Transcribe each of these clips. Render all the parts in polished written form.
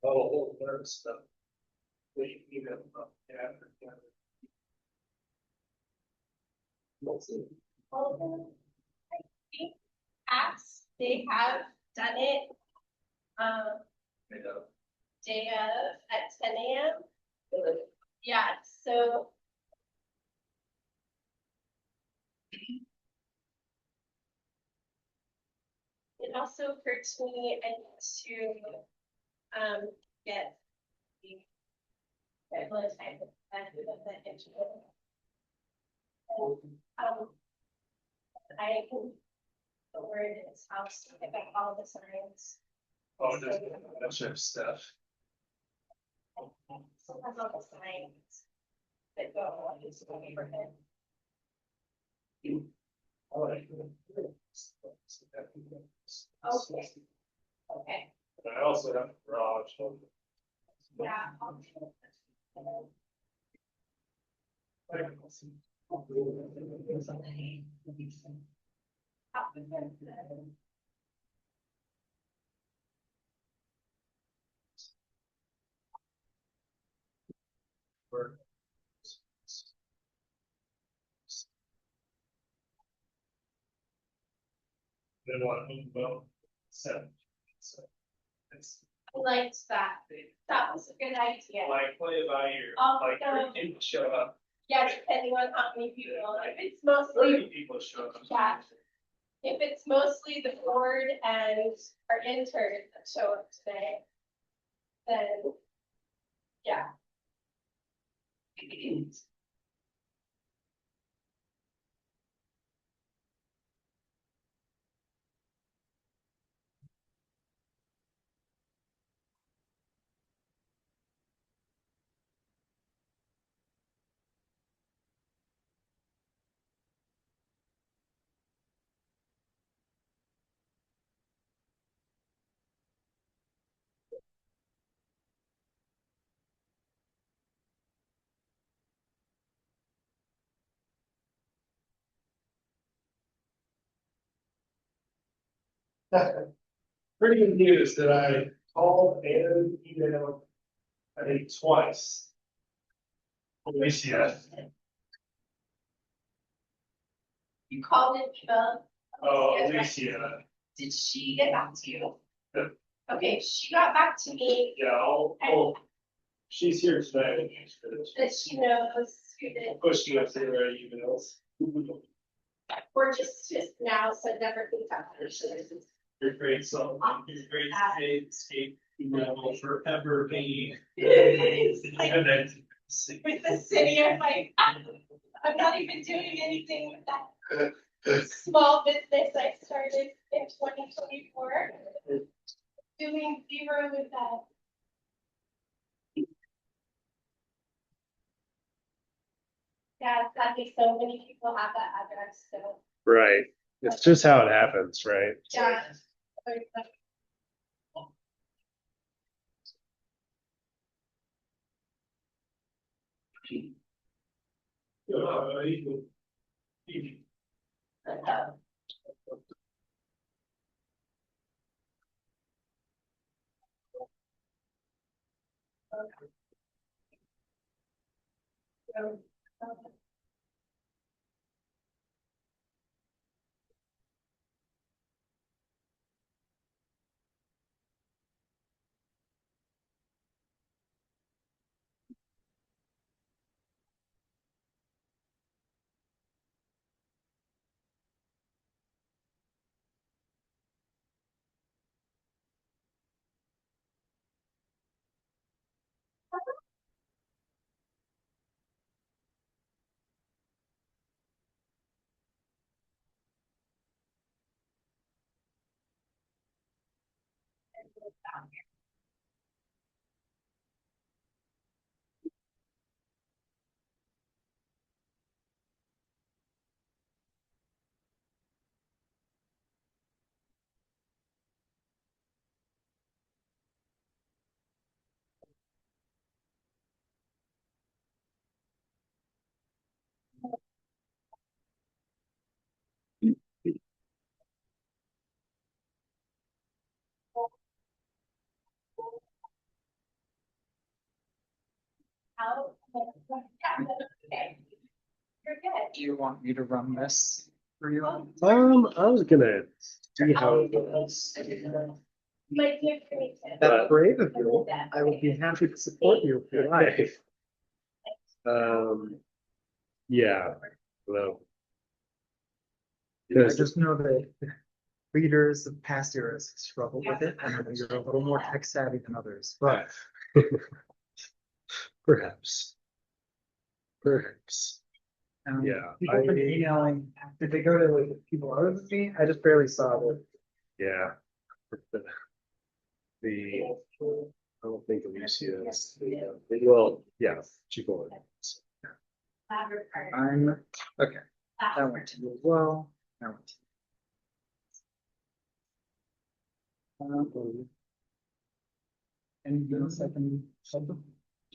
Oh, there's stuff. We even, yeah, yeah. Although I think apps, they have done it, um, Made up. day of at 10 a.m. Yeah, so. It also occurred to me, I need to, get the regular time of the interview. Um, I can, the word is house, I got all the signs. Oh, there's a bunch of stuff. So that's all the signs that go on this neighborhood. I like it. Okay. Okay, But I also have a garage. yeah. Then what, well, 7. So it's I liked that. That was a good idea. like play it by ear, like Also, 3 people show up, yeah, depending on how many people, if it's mostly, 30 people show up. yeah. If it's mostly the board and our interns that show up today, then, yeah. Pretty good news that I called and emailed, I think twice. Alicia, You called it, Alicia, Did she get back to you? Yeah. Okay, she got back to me, yeah, she's here today. that she knows who did, Pushing up to her emails. or just now said never think that person. Your great song, your great escape email will forever be Like, connected. with the city, I'm like, I'm not even doing anything with that small business I started in 2024. Doing zero with that. Yeah, sadly, so many people have that address, so. Right. It's just how it happens, right? Yeah. out. Okay. You're good. Do you want me to run this for you? I was gonna see how it goes. My dear creative. That's brave of you. I would be happy to support you if you like. Yeah, well. I just know that readers of past eras struggle with it, and that you're a little more tech savvy than others, but Perhaps. Perhaps. Yeah, people have been emailing, did they go to like people other than me? I just barely saw it. Yeah. The, I don't think Alicia is, well, yeah, she will. I'm, okay, that went to you as well. That went to you. Anything else I can help with?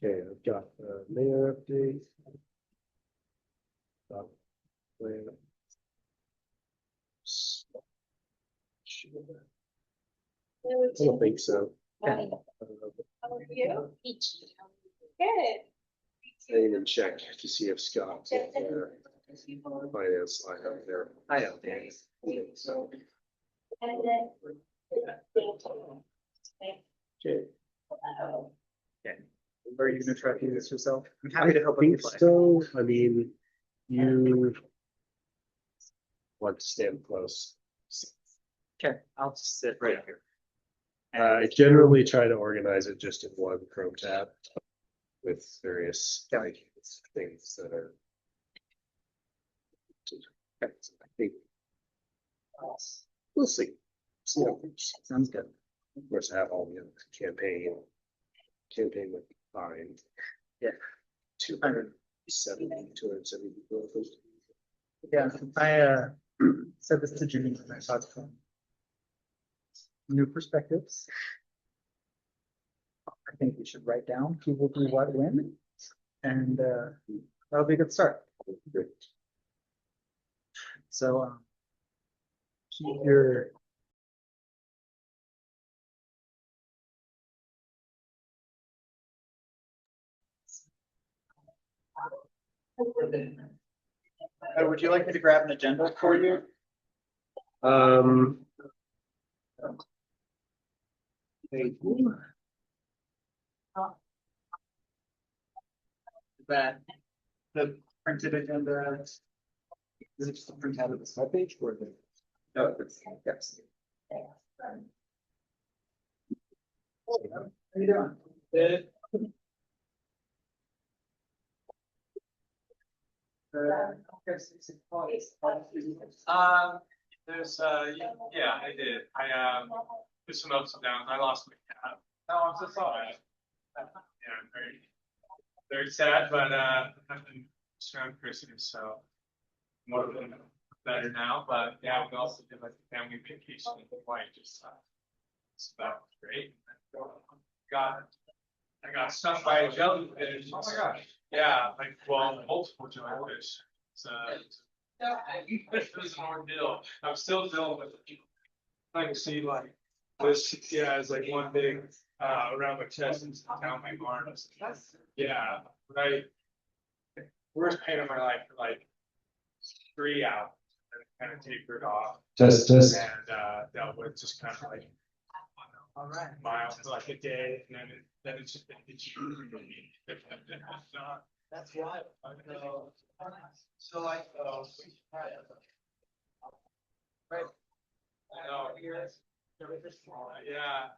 Okay, I've got mayor update. Plan. I don't think so. Hi, how are you? Good. I even check to see if Scott's on there. Finance line up there. I have things. So, And then. okay. Okay. Are you gonna try to do this yourself? I'm I happy to help if think you'd like. so. I mean, you want to stand close. Okay, I'll just sit right here. I generally try to organize it just in one Chrome tab with various like things that are. I think we'll see. Sounds good. Of course, I have all the other campaign with fine. Yeah. 270 people. Yeah, I said this to Jimmy when I talked to him. New perspectives. I think we should write down who will do what when, and that'll be a good start. Great. So keep your would you like me to grab an agenda for you? Thank you. That the printed agenda. Is it just the print out of this webpage or the? No, it's yes. How you doing? Good. There's yeah, I did. I there's some ups and downs. I lost my cat. Oh, I'm so sorry. Yeah, very sad, but I've been around Christmas, so more than better now. But yeah, we also did like a family vacation with the wife, just it's about great. I got stung by a jellyfish. Oh my gosh. Yeah, like multiple jellyfish. So it was an ordeal. I'm still dealing with it. I can see like this, yeah, it's like one big around my chest and down my arms. Yeah, right. Worst pain of my life for like 3 hours. And kind of tapered off. Test. And dealt with just kind of like All right. mild for like a day, and then it's just That's wild. so like right. Yeah.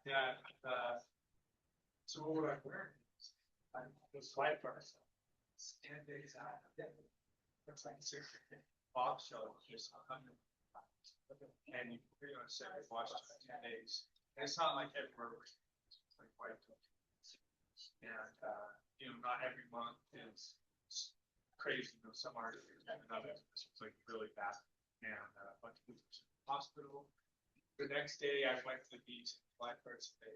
So what would I wear? The slide first. 10 days out. That's like 6 Bob show just 100. And you pretty much say watch 10 days. And it's not like everywhere. It's like quite. And not every month is crazy. Some are another. It's like really bad. And but to the hospital. The next day, I went to the beach. Black first day.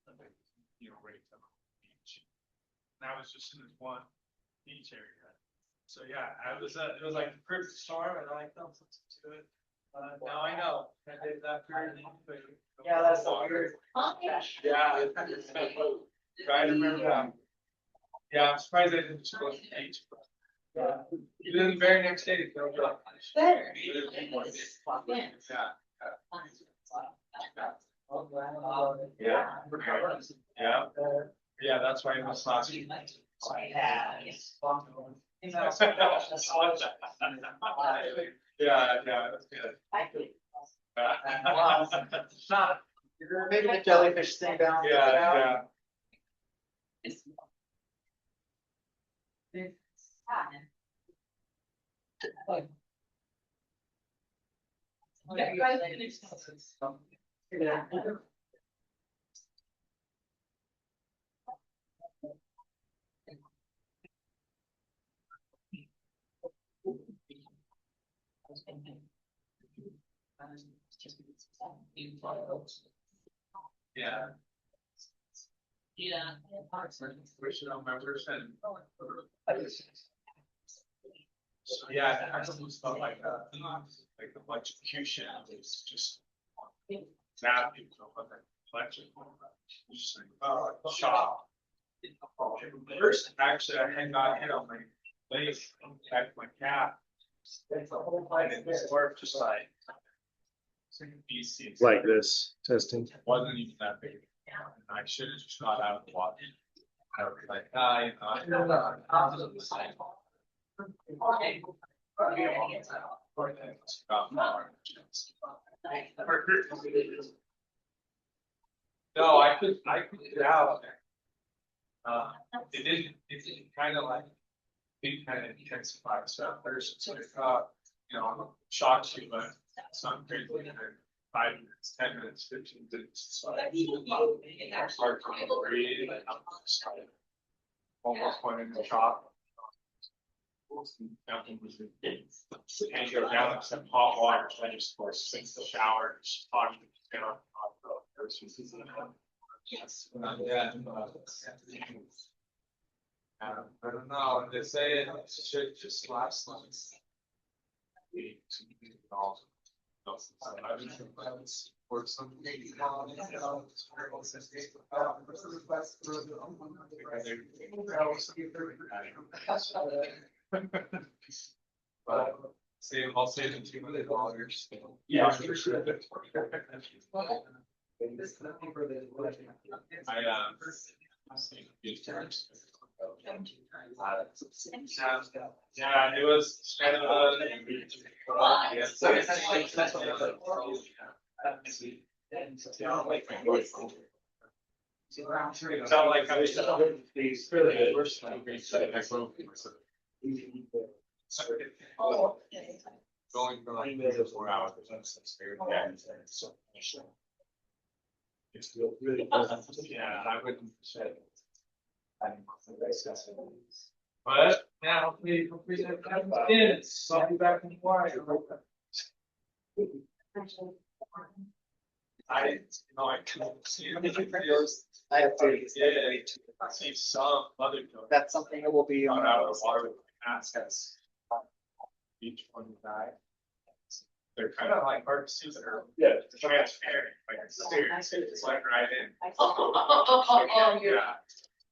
Right to the beach. And I was just in this one beach area. So yeah, it was like the perfect storm, and I felt something to it. Now I know. I did that period. Yeah, that's so weird. Yeah. I remember that. Yeah, I'm surprised I didn't just go to the beach. You did the very next day. They'll be like, Better. Yeah. Yeah. Yeah, that's why it was last week. Yeah, that's good. Maybe the jellyfish thing down. Yeah. Yeah. We should all members and. So, yeah, I almost felt like electrocution is just. Now people know what electrical. Just like, oh, shock. First, actually, I had got hit on my face, back my calf. And it was more of just like. BC. Like this testing. Wasn't even that big. And I should have just got out of the water. I was like, you know, no, I could get out. It didn't kind of like, it kind of intensified stuff. There's you know, shocks you, but it's not crazy. 5 minutes, 10 minutes, 15 minutes. So it's hard to breathe. Almost went into shock. Nothing was and go down except hot water. So I just since the shower, just talking to hot yeah. I don't know. They say it should just last long. Or some but I'll save them $200. Yeah, for sure. Yeah, it was kind of felt like I was going for like 3 or 4 hours. It's really yeah, I wouldn't say. But yeah, hopefully that comes in. I'll be back in Hawaii. I can't see I have to. I see some other. That's something that will be On on out of the water with assets. Each one guy. They're kind of like hard to see, but they're transparent, like it's like right in. Yeah.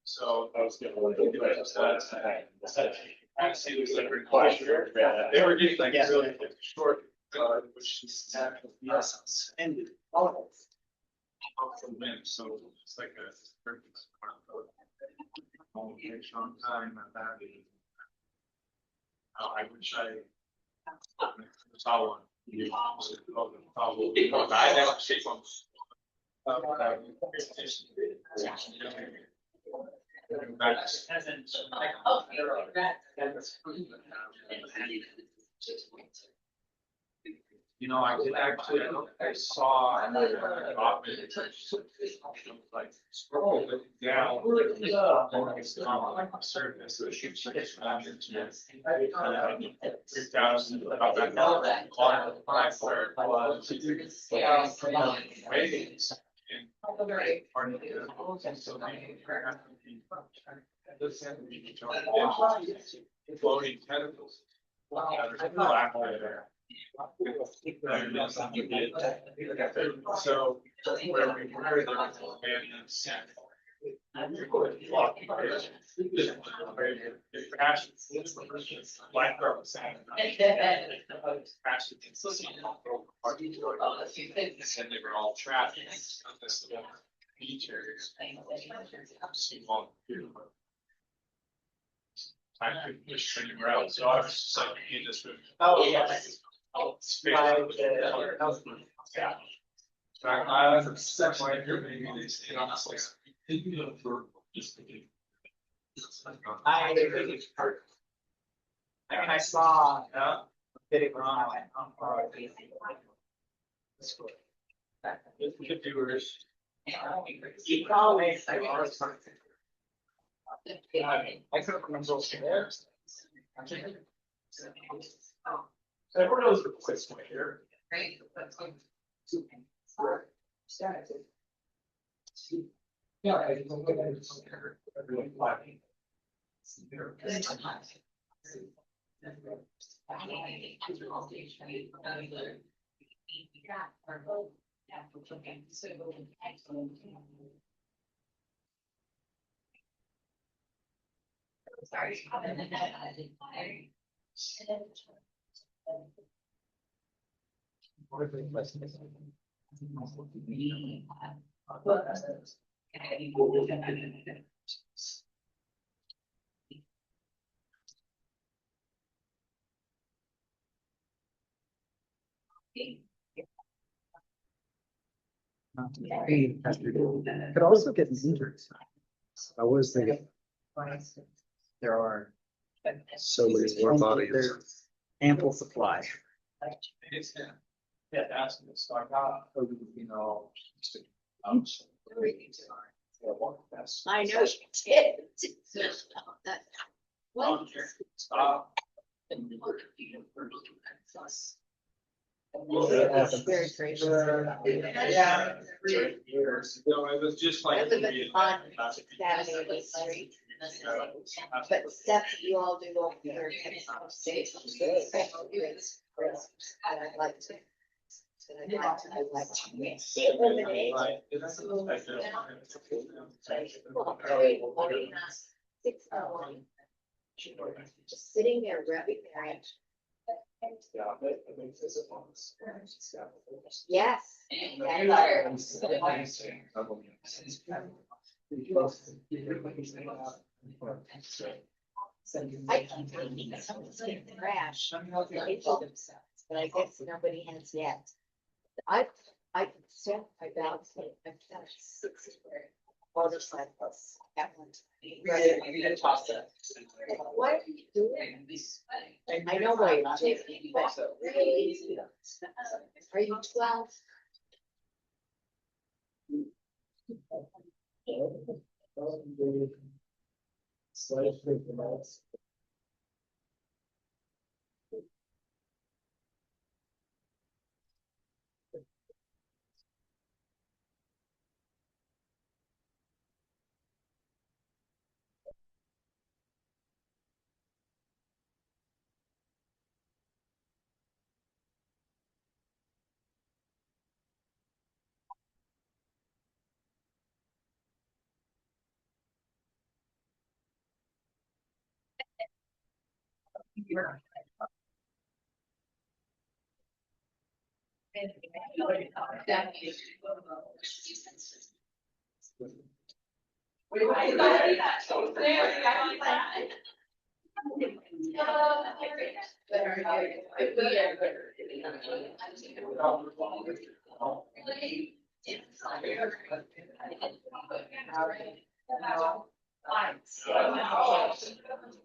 So I was getting a little bit I see it was like required. They were getting like really short, which is yes, ended. From wind, so it's like a perfect on time at that. I wish I saw one. I never see one. You know, I did actually, I saw like scroll down. On the surface, so she checks back into it. 3,000 about that. Where it was. Ratings. Part of the floating tentacles. So where we were, there was a abandoned set. And they were all trapped in this beach areas. I couldn't push anywhere else, so I was just like, you just. Oh, yeah. Yeah. I was such like here, maybe they stayed on us like. I mean, I saw Yeah. Big Ron, I went, oh, If you were. you always, I couldn't remember those stairs. Everyone knows the quick way here. Yeah. Could also get injured. I was thinking There are. so many more bodies. There's ample supply. Yeah, that's it. So I got, you know. I know you did. Well, Stop. very gracious. Yeah. No, it was just like. I live on Saturday of the street. But stuff you all do over here. And I'd like to. I'd like to eliminate. Just sitting there rubbing their hands. Yes. I keep thinking someone's getting trash. They told themselves, but I guess nobody has yet. I can set my balance. I've done 6 motorcycles at one time. What are you doing? I know why you're taking, but really, are you 12?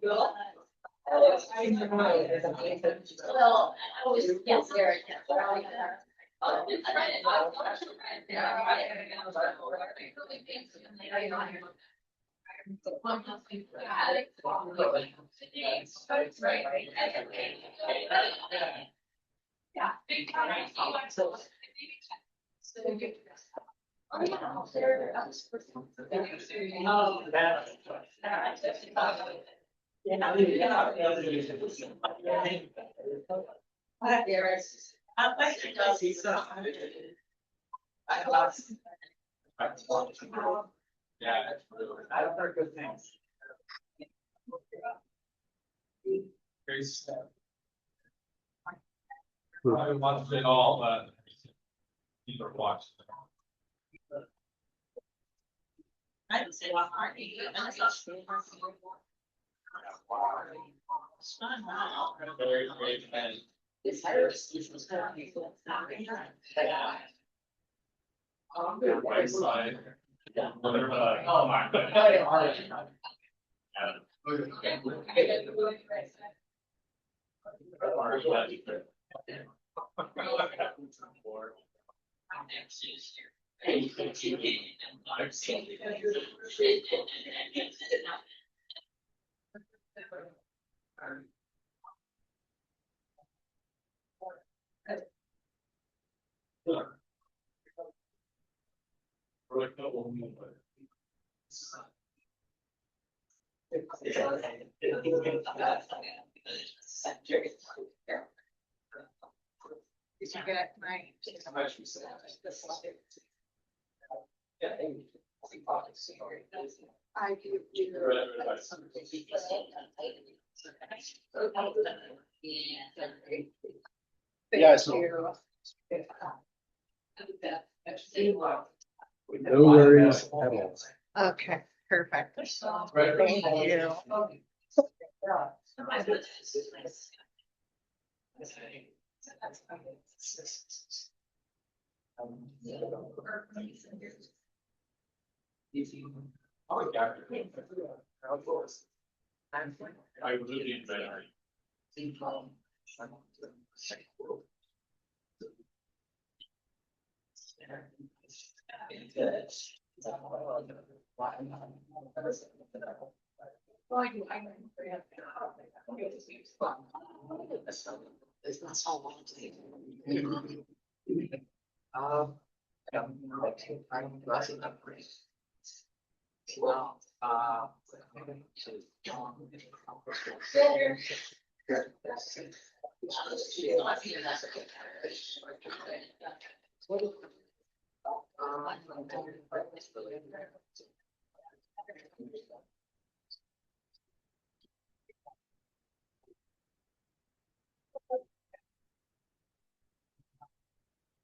Well, I was, yes, there. Yeah. Yeah, that's really. I don't heard good things. Very sad. I haven't watched it all, but people are watching. I would say, well, aren't you? Very great and right side. Oh my god. Did you get my? I do. Yeah, so- No worries at all. Okay, perfect. Right. Thank you. Oh, yeah. I was really in bed.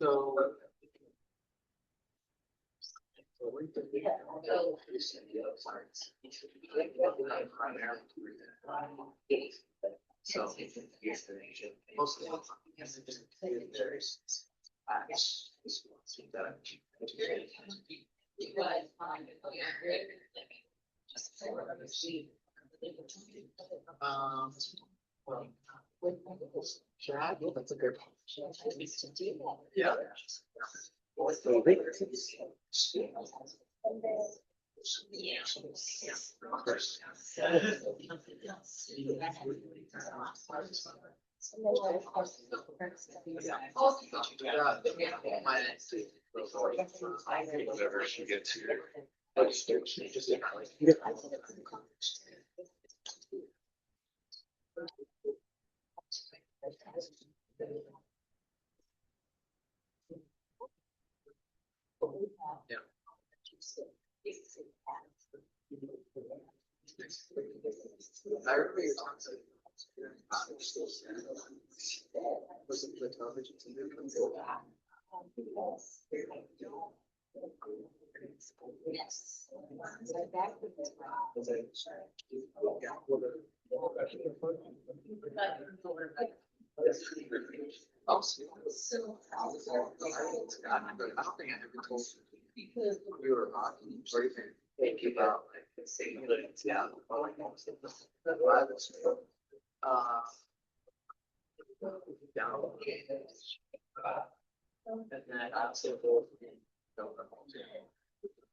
So. So. Most of the well, that's a good. Yeah. Whatever she gets here. I remember your talk. Was it the television? Yes. I don't think I ever told you. We were talking, or even thinking about like saying that down. Down. And then I also.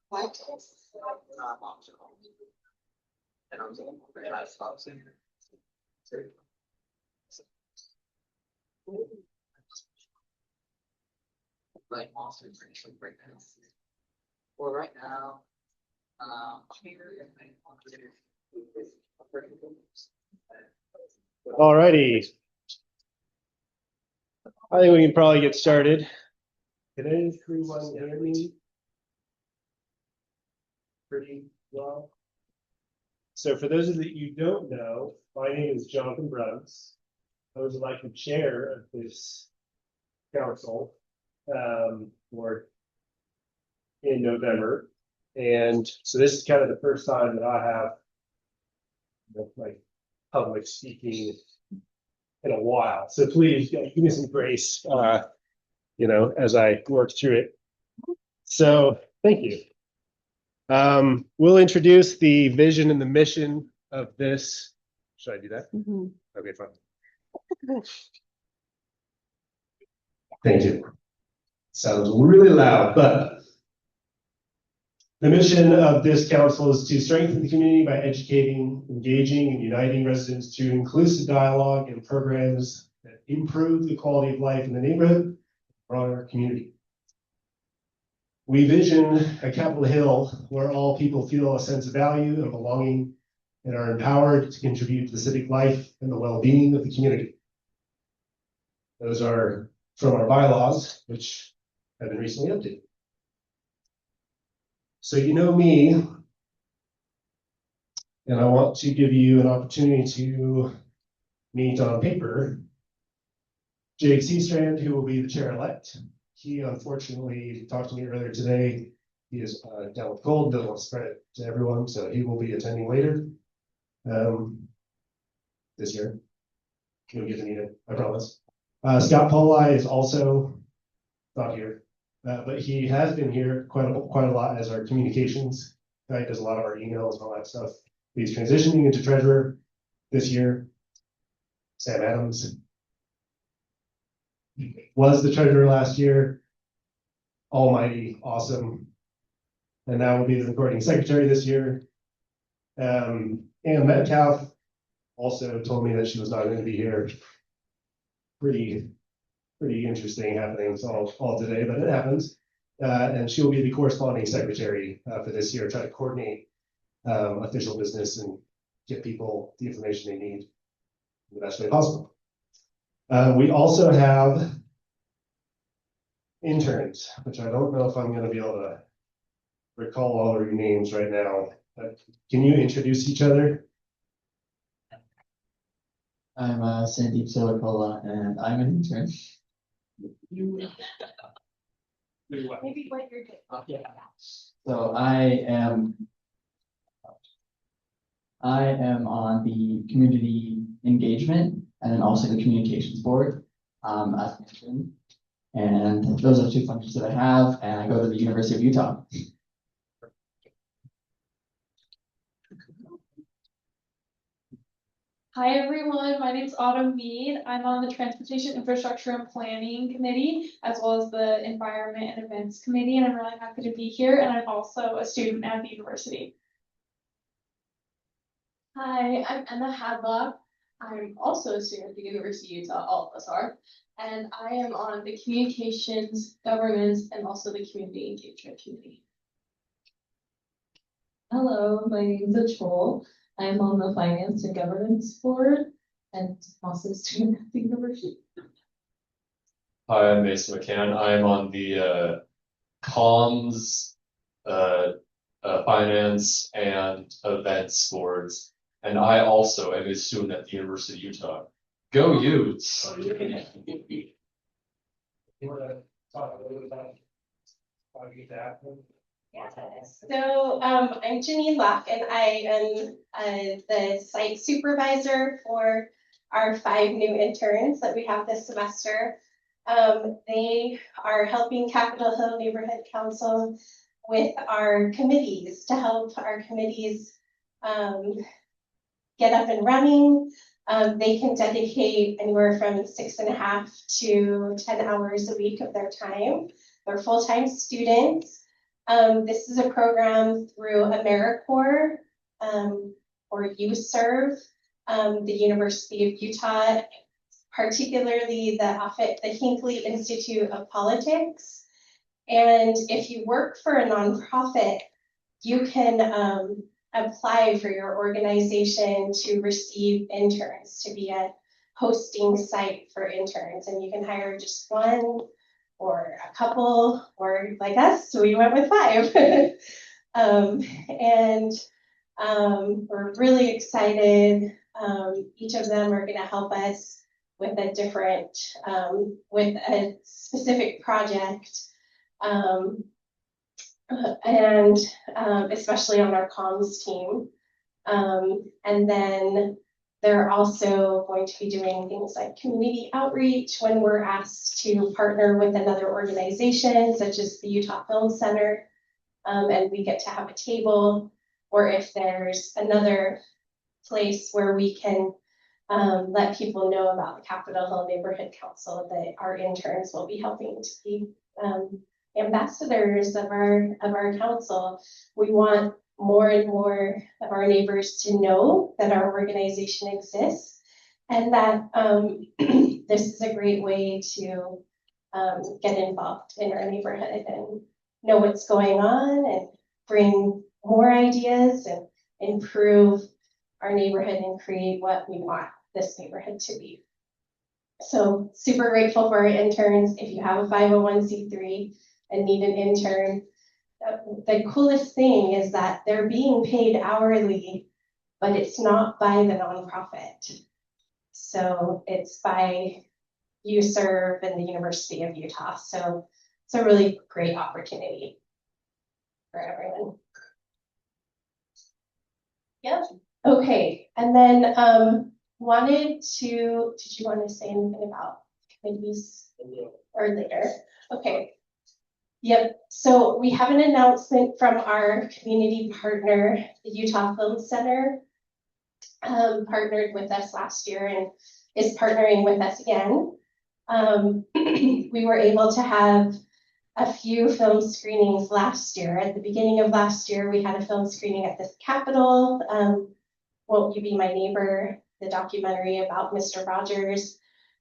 What? And I was like, I stopped saying. Like monster right now. Well, right now, Alrighty. I think we can probably get started. Can anyone hear me? pretty well. So for those of you who don't know, my name is Jonathan Bruns. I was elected chair of this council for in November. And so this is kind of the first time that I have like public speaking in a while. So please give me some grace, as I work through it. So thank you. We'll introduce the vision and the mission of this. Should I do that? Mm-hmm. Okay, fine. Thank you. Sounds really loud, but the mission of this council is to strengthen the community by educating, engaging, and uniting residents through inclusive dialogue and programs that improve the quality of life in the neighborhood and broader community. We vision a CapHill Hill where all people feel a sense of value and belonging and are empowered to contribute to the civic life and the well-being of the community. Those are from our bylaws, which have been recently updated. So you know me, and I want to give you an opportunity to meet on paper Jake Seastrand, who will be the chair-elect. He unfortunately talked to me earlier today. He is down with cold, doesn't want to spread it to everyone, so he will be attending later this year. He'll get to meet it, I promise. Scott Pauli is also not here, but he has been here quite a lot as our communications guy. Does a lot of our emails and all that stuff. He's transitioning into treasurer this year. Sam Adams was the treasurer last year. Almighty, awesome. And now will be the recording secretary this year. And Metcalf also told me that she was not going to be here. Pretty interesting happenings all today, but it happens. And she'll be the corresponding secretary for this year, try to coordinate official business and get people the information they need in the best way possible. We also have interns, which I don't know if I'm going to be able to recall all of your names right now, but can you introduce each other? I'm Sandeep Solakola, and I'm an intern. Maybe what you're doing. Yeah. So I am on the community engagement and then also the communications board as mentioned. And those are two functions that I have, and I go to the University of Utah. Hi everyone, my name is Autumn Mead. I'm on the Transportation Infrastructure and Planning Committee, as well as the Environment and Events Committee, and I'm really happy to be here, and I'm also a student at the university. Hi, I'm Emma Hadlock. I'm also a student at the University of Utah, all of us are, and I am on the Communications, Governance, and also the Community Engagement Committee. Hello, my name is Achol. I'm on the Finance and Governance Board and also a student at the university. Hi, I'm Mason McCann. I'm on the comms, finance, and events boards. And I also am a student at the University of Utah. Go Utes! You want to talk a little bit about how you get that? Yeah, so I'm Janine Locke, and I am the site supervisor for our 5 new interns that we have this semester. They are helping CapHill Hill Neighborhood Council with our committees to help our committees get up and running. They can dedicate anywhere from 6.5 to 10 hours a week of their time. They're full-time students. This is a program through AmeriCorps or UServe, the University of Utah, particularly the Hinckley Institute of Politics. And if you work for a nonprofit, you can apply for your organization to receive interns, to be a hosting site for interns. And you can hire just one or a couple, or like us, so we went with 5. And we're really excited. Each of them are going to help us with a different, with a specific project. And especially on our comms team. And then they're also going to be doing things like community outreach when we're asked to partner with another organization, such as the Utah Film Center. And we get to have a table, or if there's another place where we can let people know about the Capitol Hill Neighborhood Council, that our interns will be helping to be ambassadors of our council. We want more and more of our neighbors to know that our organization exists, and that this is a great way to get involved in our neighborhood and know what's going on and bring more ideas and improve our neighborhood and create what we want this neighborhood to be. So super grateful for our interns. If you have a 501c3 and need an intern, the coolest thing is that they're being paid hourly, but it's not by the nonprofit. So it's by UServe and the University of Utah. So it's a really great opportunity for everyone. Yep. Okay. And then did you want to say anything about committees or later? Okay. Yep. So we have an announcement from our community partner, the Utah Film Center, partnered with us last year and is partnering with us again. We were able to have a few film screenings last year. At the beginning of last year, we had a film screening at the Capitol. Won't You Be My Neighbor, the documentary about Mr. Rogers.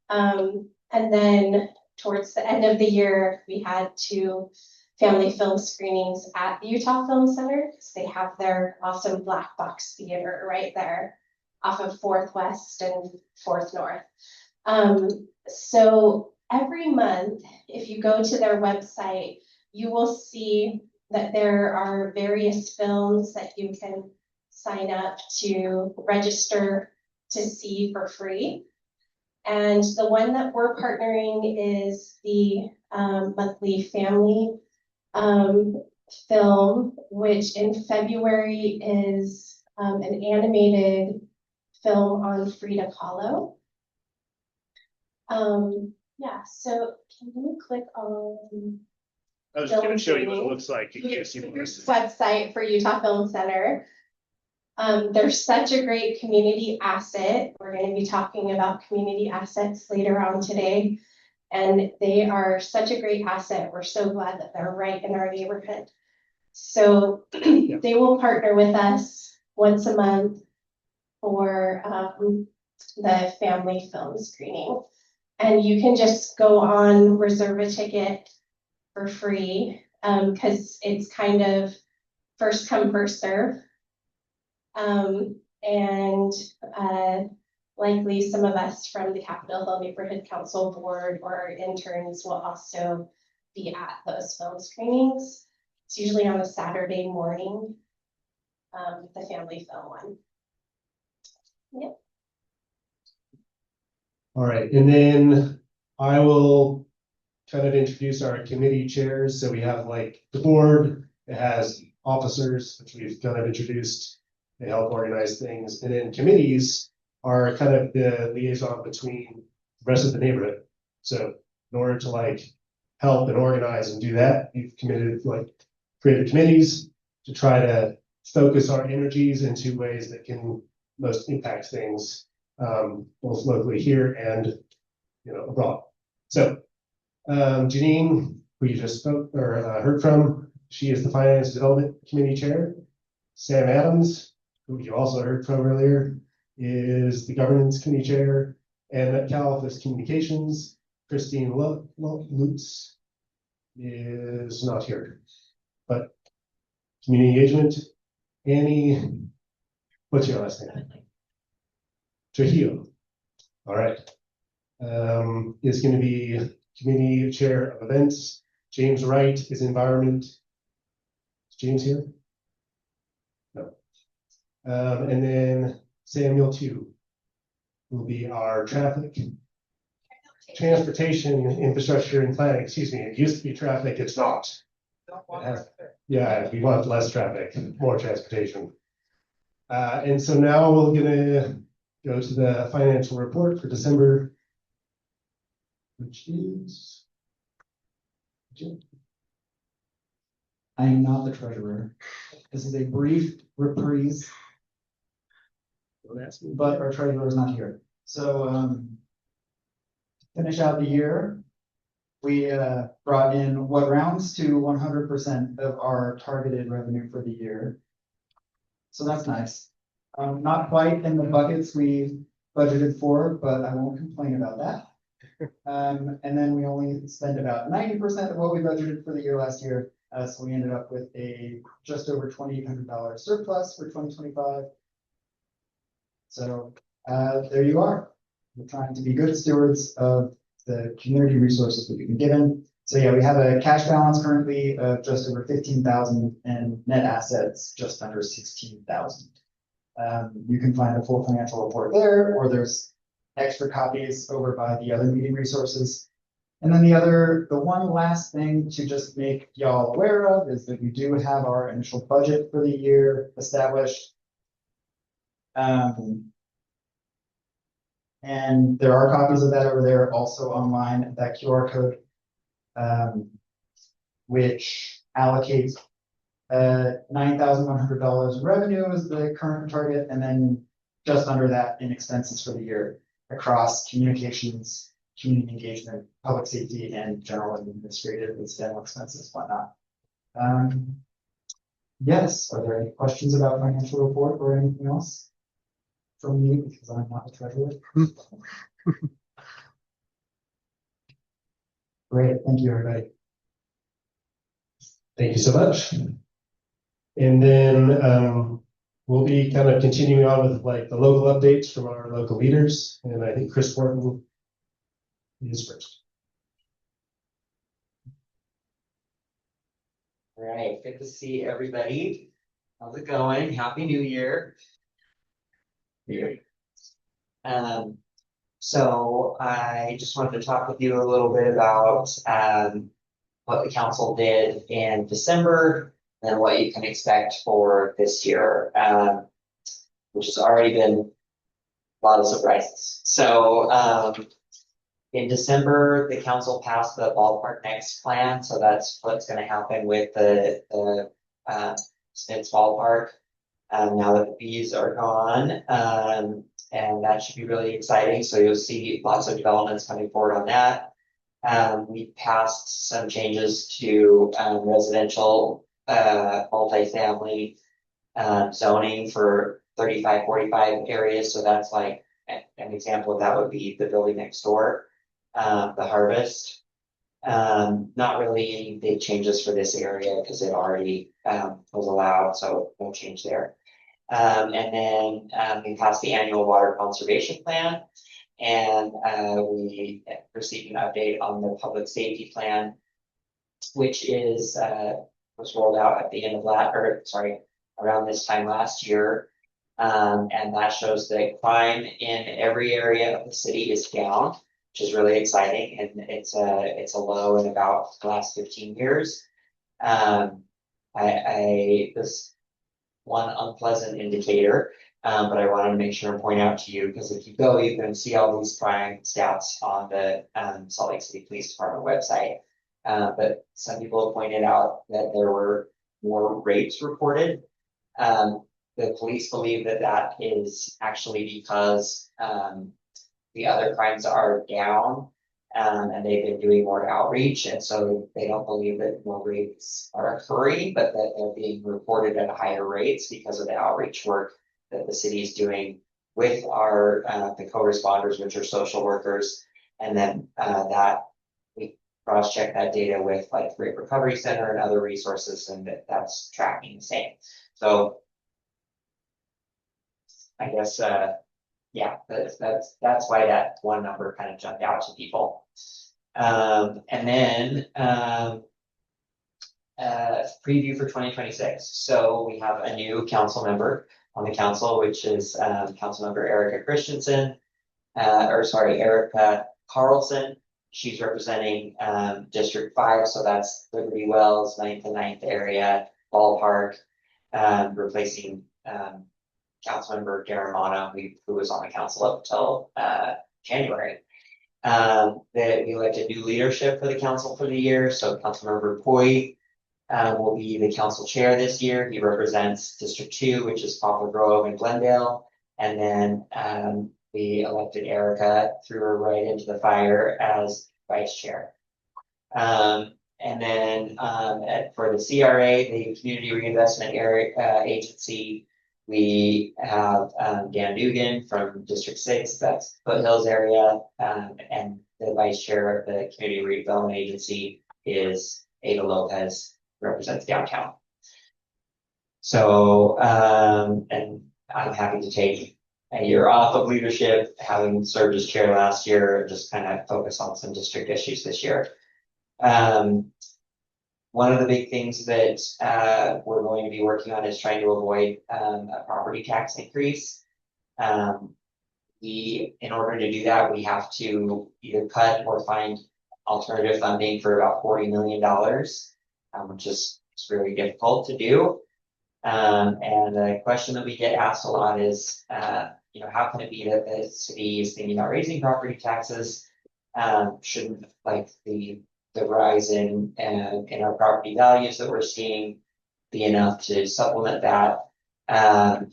And then towards the end of the year, we had 2 family film screenings at the Utah Film Center. They have their awesome black box theater right there off of 4th West and 4th North. So every month, if you go to their website, you will see that there are various films that you can sign up to register to see for free. And the one that we're partnering is the monthly family film, which in February is an animated film on Frida Kahlo. Yeah, so can you click on I was just going to show you what it looks like in case you want to see. website for Utah Film Center. They're such a great community asset. We're going to be talking about community assets later on today, and they are such a great asset. We're so glad that they're right in our neighborhood. So they will partner with us once a month for the family film screening. And you can just go on, reserve a ticket for free, because it's kind of first come, first serve. And likely some of us from the Capitol Hill Neighborhood Council Board or our interns will also be at those film screenings. It's usually on a Saturday morning, the family film one. Yep. All right, and then I will kind of introduce our committee chairs. So we have like the board, it has officers, which we've kind of introduced. They help organize things. And then committees are kind of the liaison between the rest of the neighborhood. So in order to like help and organize and do that, we've committed to like create the committees to try to focus our energies into ways that can most impact things, both locally here and abroad. So Janine, who you just spoke or heard from, she is the Finance Development Committee Chair. Sam Adams, who you also heard from earlier, is the Governance Committee Chair. And at Cal is Communications. Christine Lutz is not here. But Community Engagement, Annie, what's your last name? Trujillo. All right. Is going to be Committee Chair of Events. James Wright is Environment. Is James here? And then Samuel 2 will be our transportation infrastructure and planning. Excuse me, it used to be traffic, it's not. Yeah, we want less traffic, more transportation. And so now we're gonna go to the financial report for December, which is. I am not the treasurer. This is a brief reprise, Don't ask me. but our treasurer is not here. So, finish out the year, we brought in what rounds to 100% of our targeted revenue for the year. So that's nice. Not quite in the buckets we budgeted for, but I won't complain about that. And then we only spent about 90% of what we budgeted for the year last year. So we ended up with a just over $2,800 surplus for 2025. So there you are. We're trying to be good stewards of the community resources that we've been given. So yeah, we have a cash balance currently of just over 15,000 and net assets just under 16,000. You can find a full financial report there, or there's extra copies over by the other meeting resources. And then the one last thing to just make y'all aware of is that we do have our initial budget for the year established. And there are copies of that over there also online, that QR code, which allocates $9,100 revenue as the current target, and then just under that in expenses for the year across communications, community engagement, public safety, and general administrative incidental expenses, whatnot. Yes, are there any questions about financial report or anything else from me, because I'm not the treasurer? Great, thank you, everybody. Thank you so much. And then we'll be kind of continuing on with like the local updates from our local leaders. And I think Chris Morton is first. All right, good to see everybody. How's it going? Happy New Year. So I just wanted to talk with you a little bit about what the council did in December and what you can expect for this year, which has already been a lot of surprises. So in December, the council passed the Ballpark Next plan. So that's what's going to happen with the Smith's Ballpark now that the fees are gone. And that should be really exciting. So you'll see lots of developments coming forward on that. We passed some changes to residential multifamily zoning for 35-45 areas. So that's like an example of that would be the building next door, the Harvest. Not really any big changes for this area because it already was allowed, so no change there. And then we passed the annual water conservation plan, and we received an update on the public safety plan, which is was rolled out at the end of around this time last year. And that shows that crime in every area of the city is down, which is really exciting, and it's a low in about the last 15 years. This one unpleasant indicator, but I wanted to make sure and point out to you, because if you go, you can see all these crime stats on the Salt Lake City Police Department website. But some people have pointed out that there were more rapes reported. The police believe that that is actually because the other crimes are down, and they've been doing more outreach, and so they don't believe that more rapes are occurring, but that they're being reported at higher rates because of the outreach work that the city is doing with our the co-responders, which are social workers, and then that we cross-check that data with like Rape Recovery Center and other resources, and that's tracking the same. So I guess yeah, that's why that one number kind of jumped out to people. And then preview for 2026. So we have a new council member, on the council, which is Councilmember Erica Christensen, Erica Carlson. She's representing District 5, so that's Liberty Wells, 9th and 9th area, Ballpark, replacing Councilmember Garamano, who was on the council up until January. That we elected new leadership for the council for the year, so Councilmember Poi will be the council chair this year. He represents District 2, which is Poplar Grove and Glendale. And then we elected Erica, threw her right into the fire as vice chair. And then for the CRA, the Community Reinvestment Agency, we have Dan Dugan from District 6, that's Foothills area, and the vice chair of the Community Redevelopment Agency is Ada Lopez, represents downtown. So, and I'm happy to take a year off of leadership, having served as chair last year, just kind of focus on some district issues this year. One of the big things that we're going to be working on is trying to avoid a property tax increase. In order to do that, we have to either cut or find alternative funding for about $40 million, which is really difficult to do. And the question that we get asked a lot is, how can it be that the city is thinking about raising property taxes? Shouldn't like the rise in our property values that we're seeing be enough to supplement that? And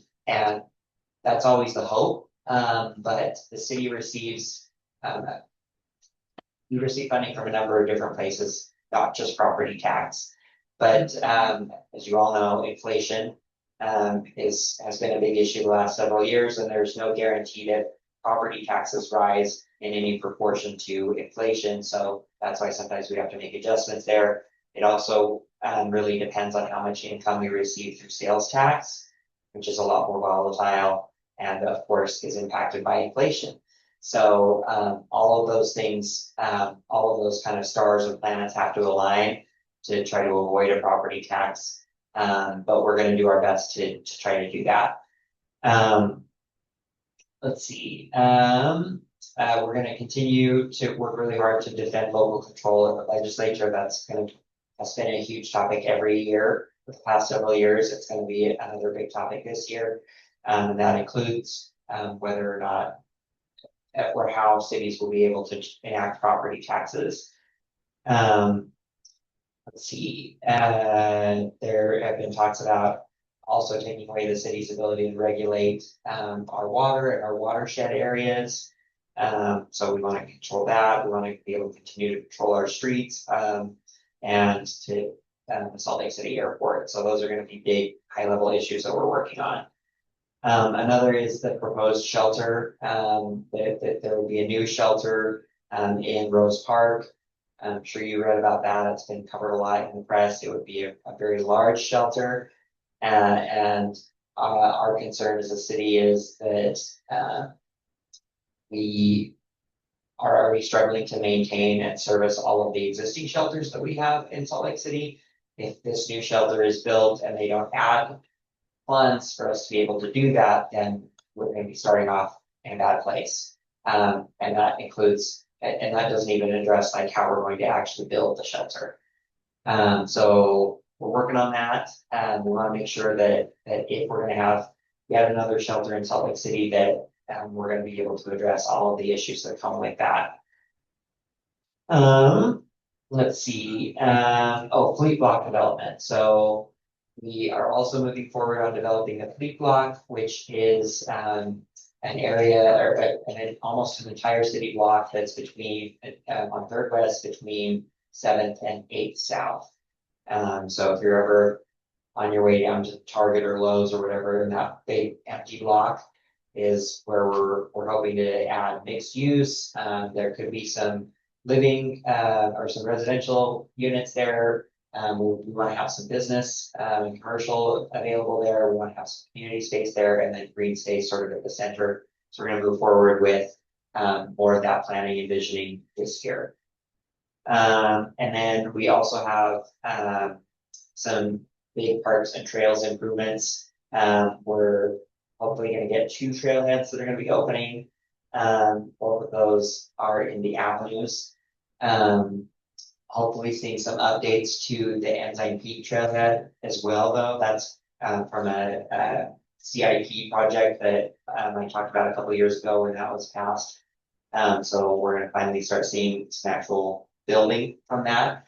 that's always the hope. But the city receives funding from a number of different places, not just property tax. But as you all know, inflation has been a big issue the last several years, and there's no guarantee that property taxes rise in any proportion to inflation. So that's why sometimes we have to make adjustments there. It also really depends on how much income we receive through sales tax, which is a lot more volatile and of course is impacted by inflation. So all of those things, all of those kind of stars and planets have to align to try to avoid a property tax. But we're going to do our best to try to do that. Let's see. We're going to continue to work really hard to defend local control in the legislature. That's been a huge topic every year for the past several years. It's going to be another big topic this year. And that includes whether or not or how cities will be able to enact property taxes. Let's see. There have been talks about also taking away the city's ability to regulate our water and our watershed areas. So we want to control that. We want to be able to continue to control our streets and to the Salt Lake City Airport. So those are going to be big high-level issues that we're working on. Another is the proposed shelter. That there will be a new shelter in Rose Park. I'm sure you read about that. It's been covered a lot in the press. It would be a very large shelter. And our concern as a city is that we are already struggling to maintain and service all of the existing shelters that we have in Salt Lake City. If this new shelter is built and they don't add funds for us to be able to do that, then we're going to be starting off in a bad place. And that includes, and that doesn't even address like how we're going to actually build the shelter. So we're working on that. We want to make sure that if we're going to have yet another shelter in Salt Lake City, that we're going to be able to address all of the issues that come with that. Let's see. Fleet block development. So we are also moving forward on developing a fleet block, which is an area or almost an entire city block that's between on 3rd West between 7th and 8th South. So if you're ever on your way down to Target or Lowe's or whatever, and that big empty block is where we're hoping to add mixed use. There could be some living or some residential units there. We want to have some business and commercial available there. We want to have some community space there, and then green space sort of at the center. So we're going to move forward with more of that planning and visioning this year. And then we also have some big parks and trails improvements. We're hopefully gonna get 2 trailheads that are gonna be opening. Both of those are in the avenues. Hopefully seeing some updates to the Ensign Peak trailhead as well, though. That's from a CIP project that I talked about a couple years ago when that was passed. So we're gonna finally start seeing some actual building from that.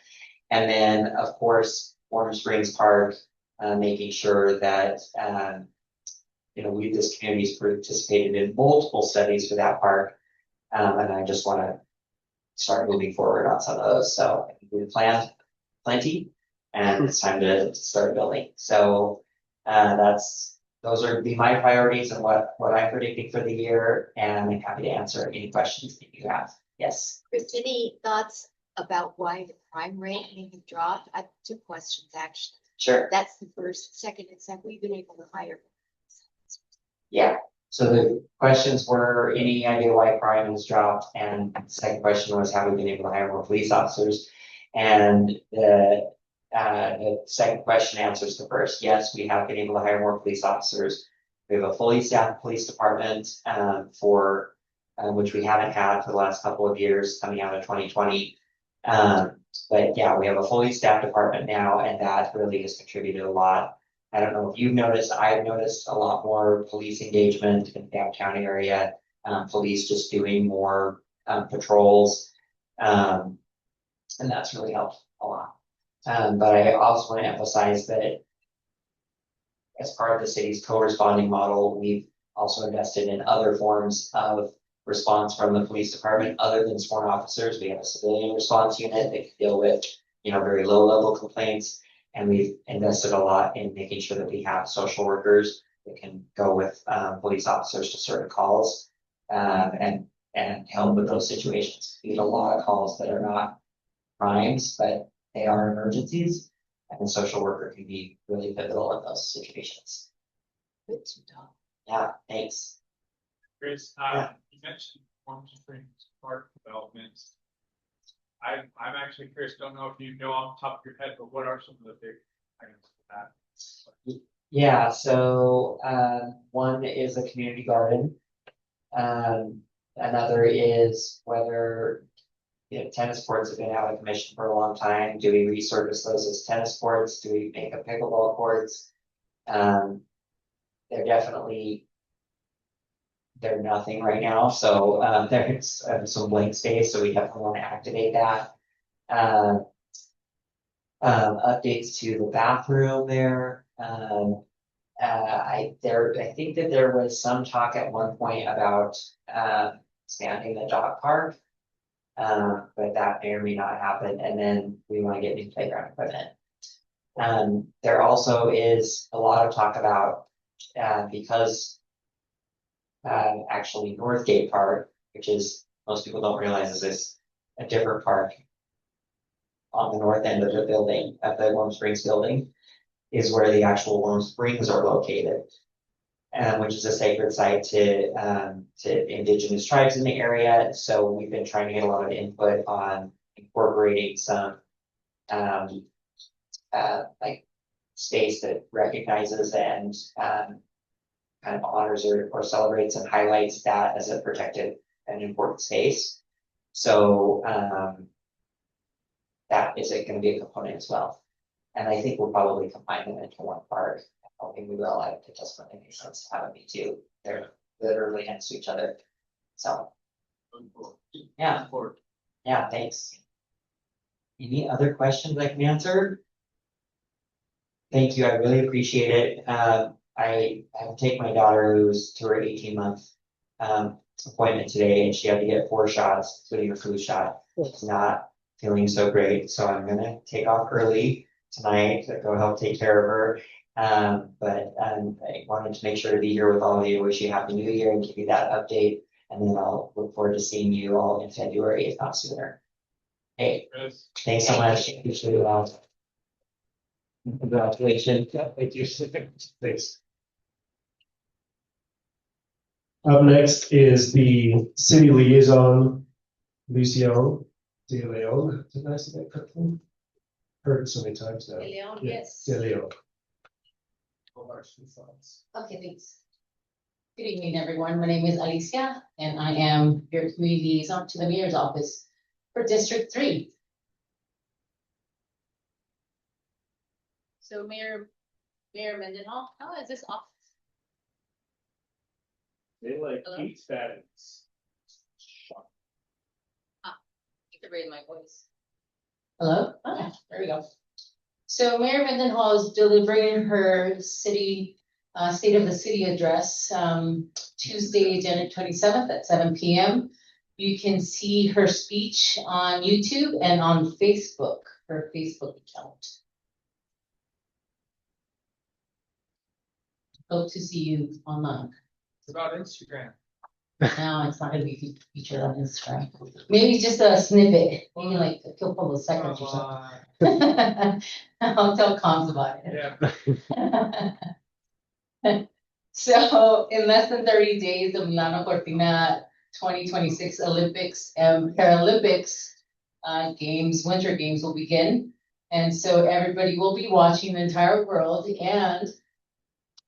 And then, of course, Warm Springs Park, making sure that, this community's participated in multiple studies for that park. And I just wanna start moving forward on some of those. So I think we've planned plenty and it's time to start building. So, those are be my priorities and what I'm predicting for the year, and I'm happy to answer any questions that you have. Yes. Chris, any thoughts about why the crime rate may have dropped? I have 2 questions, actually. Sure. That's the first. Second, is have we been able to hire? Yeah. So the questions were, any idea why crime has dropped? And the second question was, have we been able to hire more police officers? And the second question answers the first. Yes, we have been able to hire more police officers. We have a fully staffed police department, for which we haven't had for the last couple of years coming out of 2020. But yeah, we have a fully staffed department now, and that really has contributed a lot. I don't know if you've noticed, I've noticed a lot more police engagement in the downtown area, police just doing more patrols. And that's really helped a lot. But I also want to emphasize that as part of the city's co-responding model, we've also invested in other forms of response from the police department other than sworn officers. We have a civilian response unit that can deal with, very low level complaints. And we've invested a lot in making sure that we have social workers that can go with police officers to certain calls and help with those situations. We get a lot of calls that are not crimes, but they are emergencies, and the social worker can be really pivotal in those situations. Good to know. Yeah, thanks. Chris, you mentioned Warm Springs Park development. I'm actually curious, don't know if you know off the top of your head, but what are some of the big items for that? Yeah, so one is a community garden. Another is whether tennis courts have been out of commission for a long time. Do we resurface those as tennis courts? Do we make a pickleball courts? They're nothing right now, so there's some blank space, so we definitely want to activate that. Updates to the bathroom there. I think that there was some talk at one point about expanding the dog park, but that may or may not happen. And then we want to get new playground equipment. There also is a lot of talk about because actually Northgate Park, which is most people don't realize is a different park on the north end of the building, at the Warm Springs building, is where the actual Warm Springs are located, which is a sacred site to indigenous tribes in the area. So we've been trying to get a lot of input on incorporating some like space that recognizes and kind of honors or celebrates and highlights that as a protected and important space. So that is going to be a component as well. And I think we'll probably combine them into one park. I think we will. It doesn't really make sense to have them be two. They're literally next to each other. So yeah. Yeah, thanks. Any other questions I can answer? Thank you, I really appreciate it. I have to take my daughter who's to her 18-month appointment today, and she had to get 4 shots, including her flu shot. She's not feeling so great, so I'm gonna take off early tonight to go help take care of her. But I wanted to make sure to be here with all of you, wish you happy new year and give you that update. And then I'll look forward to seeing you all in February, if not sooner. Hey, thanks so much. Appreciate it all. Congratulations. Thank you. Thanks. Up next is the city liaison, Lucio De Leon. Did I say that correctly? Heard it so many times now. Leon, Yeah, yes. De Leon. Okay, thanks. Good evening, everyone. My name is Alicia, and I am your community liaison to the mayor's office for District 3. So Mayor Mendenhall, how is this office? They like Hello? heat fattens. You can raise my voice. Hello? Okay, there we go. So Mayor Mendenhall is delivering her city, State of the City address, Tuesday, January 27th at 7 p.m. You can see her speech on YouTube and on Facebook, her Facebook account. Hope to see you online. It's about Instagram. No, it's not gonna be featured on Instagram. Maybe just a snippet, maybe like a couple of seconds or something. I'll tell Coms about it. Yeah. So in less than 30 days, the Milano Cortina 2026 Olympics and Paralympics Winter Games will begin. And so everybody will be watching the entire world, and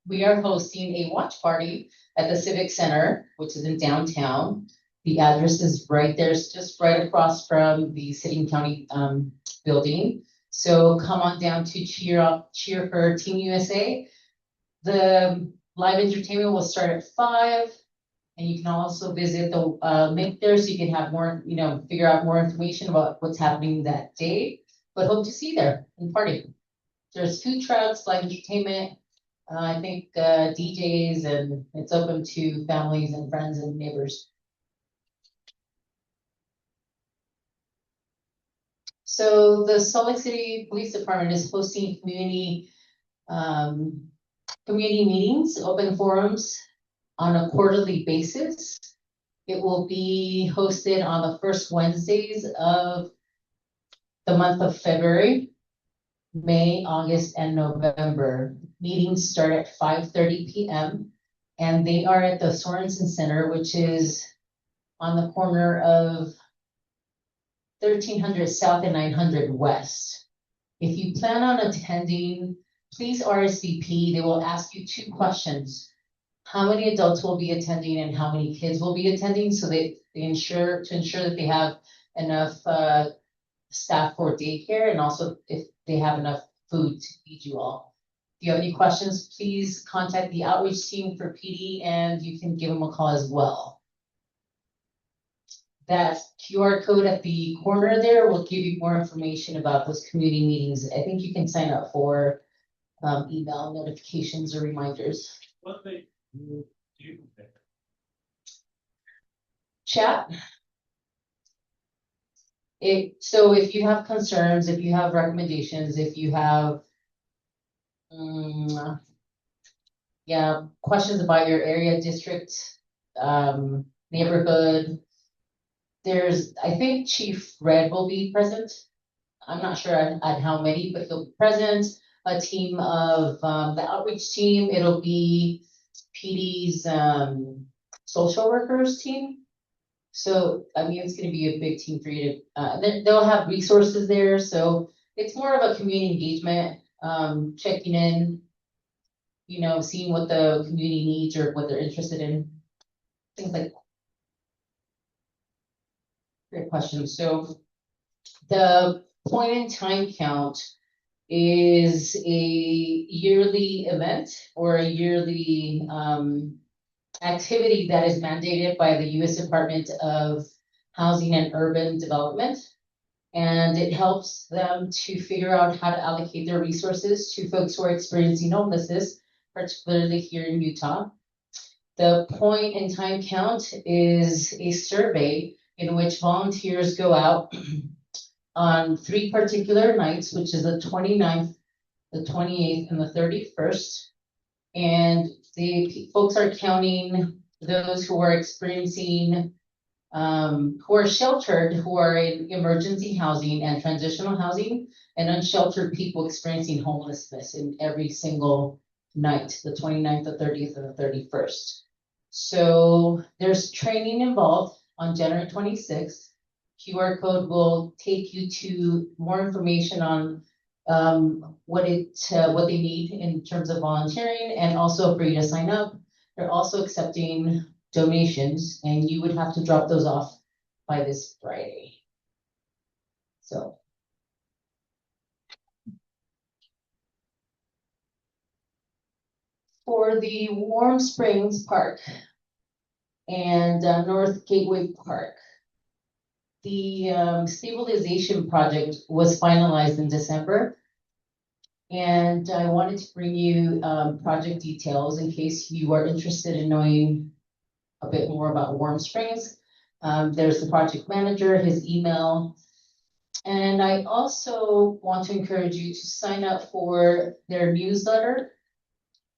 we are hosting a watch party at the Civic Center, which is in downtown. The address is right there, it's just right across from the City and County building. So come on down to cheer for Team USA. The live entertainment will start at 5, and you can also visit the link there so you can have more, figure out more information about what's happening that day. But hope to see you there and party. There's food trucks, live entertainment, I think DJs, and it's open to families and friends and neighbors. So the Salt Lake City Police Department is hosting community meetings, open forums on a quarterly basis. It will be hosted on the first Wednesdays of the month of February, May, August, and November. Meetings start at 5:30 p.m. and they are at the Sorensen Center, which is on the corner of 1300 South and 900 West. If you plan on attending, please RSVP. They will ask you 2 questions. How many adults will be attending and how many kids will be attending, so they ensure that they have enough staff for daycare, and also if they have enough food to feed you all. If you have any questions, please contact the outreach team for PD, and you can give them a call as well. That QR code at the corner there will give you more information about those community meetings. I think you can sign up for email notifications or reminders. What they do there? Chat. So if you have concerns, if you have recommendations, if you have questions about your area, district, neighborhood, I think Chief Red will be present. I'm not sure at how many, but he'll be present. A team of the outreach team, it'll be PD's social workers team. So, I mean, it's going to be a big team for you to, they'll have resources there. So it's more of a community engagement, checking in, seeing what the community needs or what they're interested in, things like that. Great question. So the point in time count is a yearly event or a yearly activity that is mandated by the U.S. Department of Housing and Urban Development. And it helps them to figure out how to allocate their resources to folks who are experiencing homelessness, particularly here in Utah. The point in time count is a survey in which volunteers go out on 3 particular nights, which is the 29th, the 28th, and the 31st. And the folks are counting those who are experiencing, who are sheltered, who are in emergency housing and transitional housing, and unsheltered people experiencing homelessness in every single night, the 29th, the 30th, and the 31st. So there's training involved on January 26th. QR code will take you to more information on what they need in terms of volunteering, and also for you to sign up. They're also accepting donations, and you would have to drop those off by this Friday. So. For the Warm Springs Park and North Gateway Park, the stabilization project was finalized in December. And I wanted to bring you project details in case you are interested in knowing a bit more about Warm Springs. There's the project manager, his email. And I also want to encourage you to sign up for their newsletter,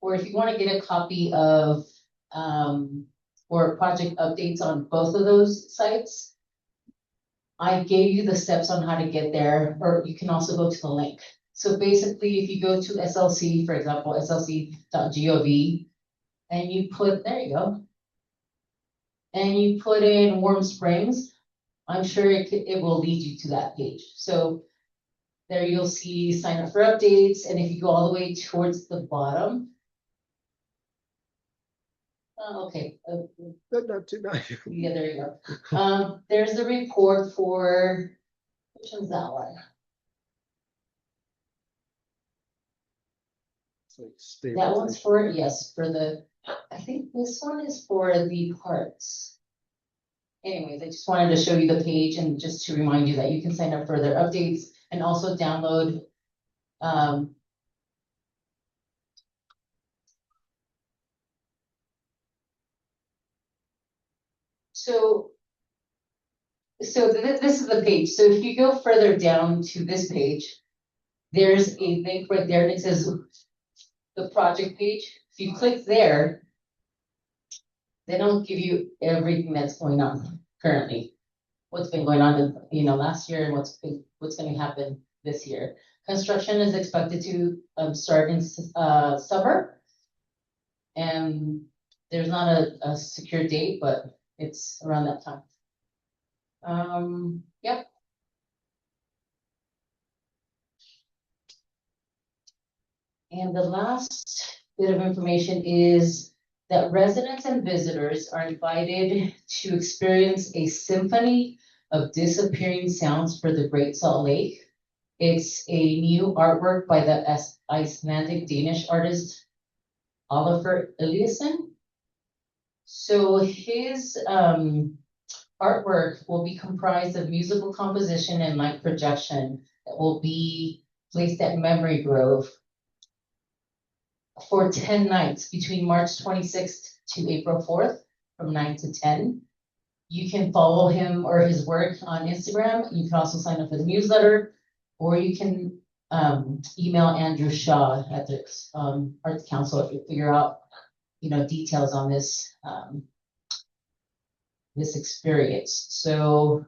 or if you want to get a copy of or project updates on both of those sites. I gave you the steps on how to get there, or you can also go to the link. So basically, if you go to SLC, for example, slc.gov, and you put, there you go, and you put in Warm Springs, I'm sure it will lead you to that page. So there you'll see sign up for updates, and if you go all the way towards the bottom, okay. Not too bad. Yeah, there you go. There's the report for, which one's that one? That one's for, yes, for the, I think this one is for the parts. Anyways, I just wanted to show you the page and just to remind you that you can sign up for their updates and also download this is the page. So if you go further down to this page, there's a link right there and it says the project page. If you click there, they don't give you everything that's going on currently. What's been going on in, last year and what's going to happen this year. Construction is expected to start in summer, and there's not a secure date, but it's around that time. Yep. And the last bit of information is that residents and visitors are invited to experience a symphony of disappearing sounds for the Great Salt Lake. It's a new artwork by the Icelandic Danish artist Oliver Eliasson. So his artwork will be comprised of musical composition and light projection that will be placed at Memory Grove for 10 nights between March 26th to April 4th from 9 to 10. You can follow him or his work on Instagram. You can also sign up for the newsletter, or you can email Andrew Shaw at the Arts Council to figure out, details on this this experience. So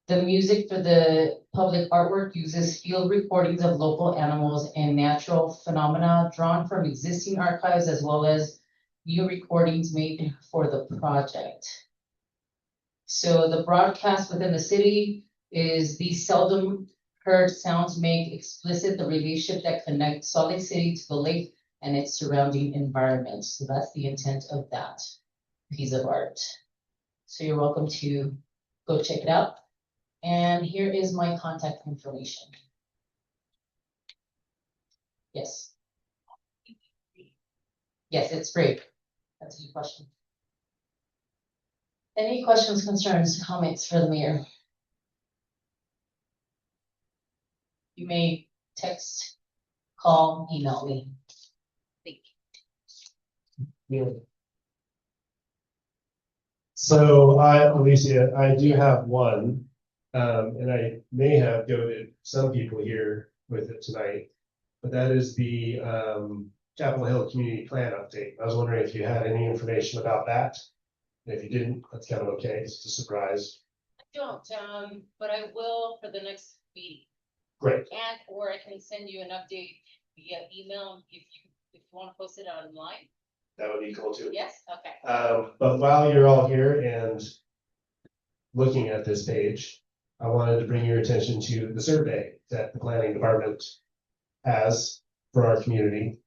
the music for the public artwork uses field recordings of local animals and natural phenomena drawn from existing archives, as well as new recordings made for the project. So the broadcast within the city is these seldom heard sounds make explicit the relationship that connects Salt Lake City to the lake and its surrounding environment. So that's the intent of that piece of art. So you're welcome to go check it out. And here is my contact information. Yes. Yes, it's free. That's a good question. Any questions, concerns, comments for the mayor? You may text, call, email me. Thank you. Yeah. So Alicia, I do have one, and I may have goaded some people here with it tonight, but that is the Chapel Hill Community Plan update. I was wondering if you had any information about that. And if you didn't, that's kind of okay. It's a surprise. I don't, but I will for the next meeting. Great. And or I can send you an update via email if you want to post it online. That would be cool too. Yes, okay. But while you're all here and looking at this page, I wanted to bring your attention to the survey that the planning department has for our community.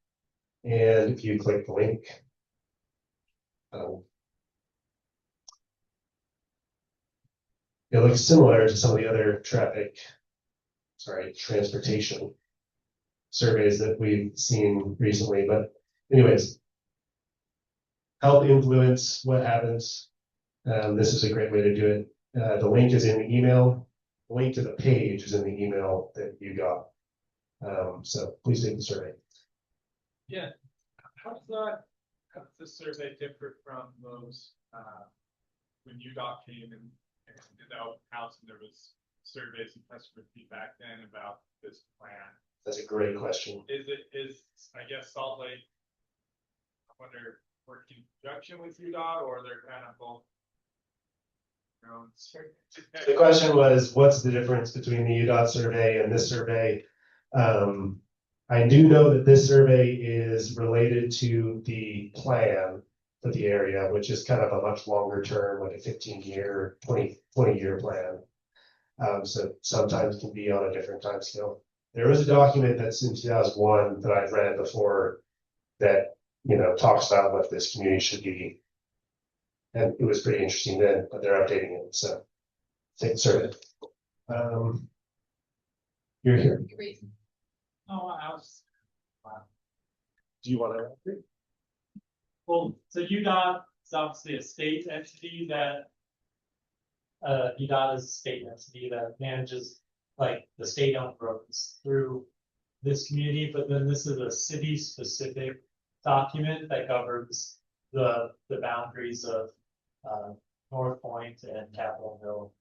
And if you click the link, Um, It looks similar to some of the other transportation surveys that we've seen recently, but anyways. Help influence what happens. This is a great way to do it. The link is in the email. The link to the page is in the email that you got. So please take the survey. Yeah, how does this survey differ from those, when UDOT came and did the open house and there was surveys and customer feedback then about this plan? That's a great question. I guess Salt Lake, I wonder, working in conjunction with UDOT or they're kind of both? The question was, what's the difference between the UDOT survey and this survey? I do know that this survey is related to the plan for the area, which is kind of a much longer term, like a 15-year, 20-year plan. So sometimes can be on a different time scale. There is a document that's in 2001 that I've read before that, talks about what this community should be. And it was pretty interesting then, but they're updating it. So take the survey. You're here. Oh, I was. Do you want to? Well, so UDOT is obviously a state entity that. UDOT is a state entity that manages like the state-owned roads through this community, but then this is a city-specific document that governs the boundaries of North Point and Capitol Hill.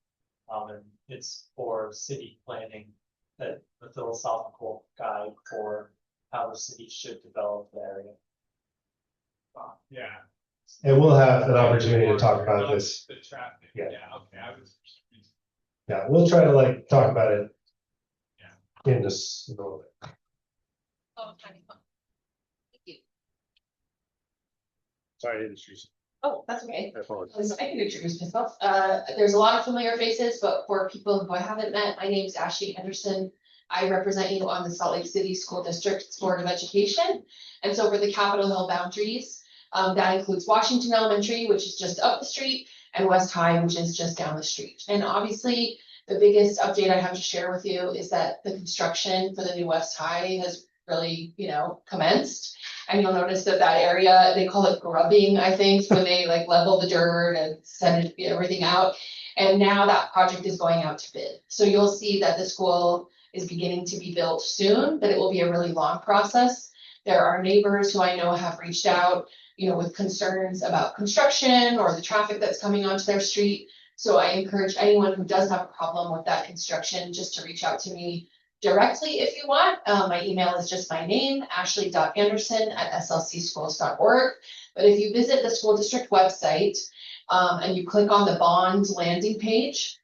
And it's for city planning, that the philosophical guide for how the city should develop the area. Yeah. And we'll have an opportunity to talk about this. The traffic, Yeah. Okay, I was. Yeah, we'll try to talk about it. Yeah. In this a little bit. Oh, thank you. Sorry to introduce. Oh, that's okay. I apologize. I can introduce myself. There's a lot of familiar faces, but for people who I haven't met, my name is Ashley Anderson. I represent you on the Salt Lake City School District's Board of Education. And so for the Capitol Hill boundaries, that includes Washington Elementary, which is just up the street, and West High, which is just down the street. And obviously, the biggest update I have to share with you is that the construction for the new West High has really, commenced. And you'll notice that area, they call it grubbing, I think, when they level the dirt and send everything out. And now that project is going out to bid. So you'll see that the school is beginning to be built soon, but it will be a really long process. There are neighbors who I know have reached out, with concerns about construction or the traffic that's coming onto their street. So I encourage anyone who does have a problem with that construction just to reach out to me directly if you want. My email is just my name, ashley.anderson@slcschools.org. But if you visit the school district website and you click on the bond landing page,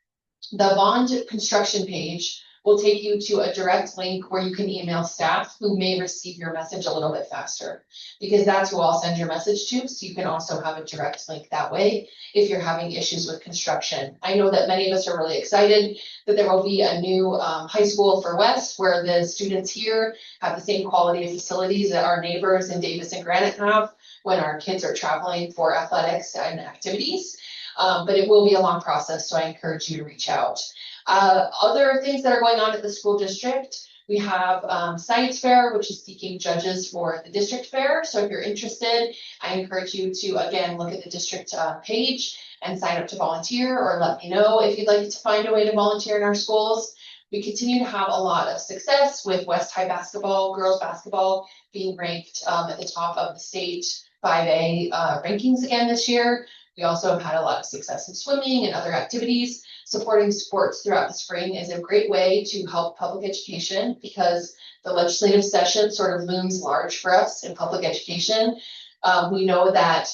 the bond construction page will take you to a direct link where you can email staff who may receive your message a little bit faster, because that's who I'll send your message to. So you can also have a direct link that way if you're having issues with construction. I know that many of us are really excited that there will be a new high school for West, where the students here have the same quality of facilities that our neighbors in Davis and Granite have when our kids are traveling for athletics and activities. But it will be a long process, so I encourage you to reach out. Other things that are going on at the school district, we have Science Fair, which is seeking judges for the district fair. So if you're interested, I encourage you to, again, look at the district page and sign up to volunteer, or let me know if you'd like to find a way to volunteer in our schools. We continue to have a lot of success with West High basketball, girls basketball being ranked at the top of the state 5A rankings again this year. We also have had a lot of success in swimming and other activities. Supporting sports throughout the spring is a great way to help public education, because the legislative session sort of looms large for us in public education. We know that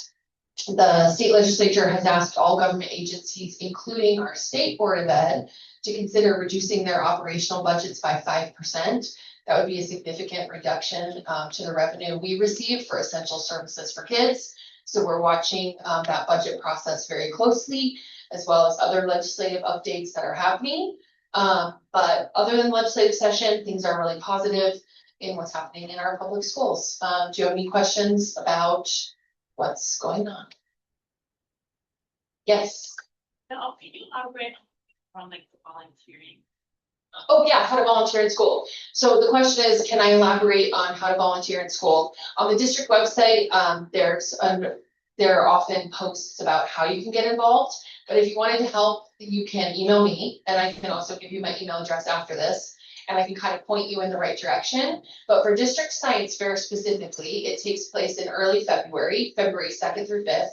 the state legislature has asked all government agencies, including our state board of ed, to consider reducing their operational budgets by 5%. That would be a significant reduction to the revenue we receive for essential services for kids. So we're watching that budget process very closely, as well as other legislative updates that are happening. But other than legislative session, things are really positive in what's happening in our public schools. Do you have any questions about what's going on? Yes. No, can you elaborate on like the volunteering? Oh, yeah, how to volunteer in school. So the question is, can I elaborate on how to volunteer in school? On the district website, there are often posts about how you can get involved. But if you wanted to help, you can email me, and I can also give you my email address after this, and I can kind of point you in the right direction. But for district science fair specifically, it takes place in early February, February 2nd through 5th.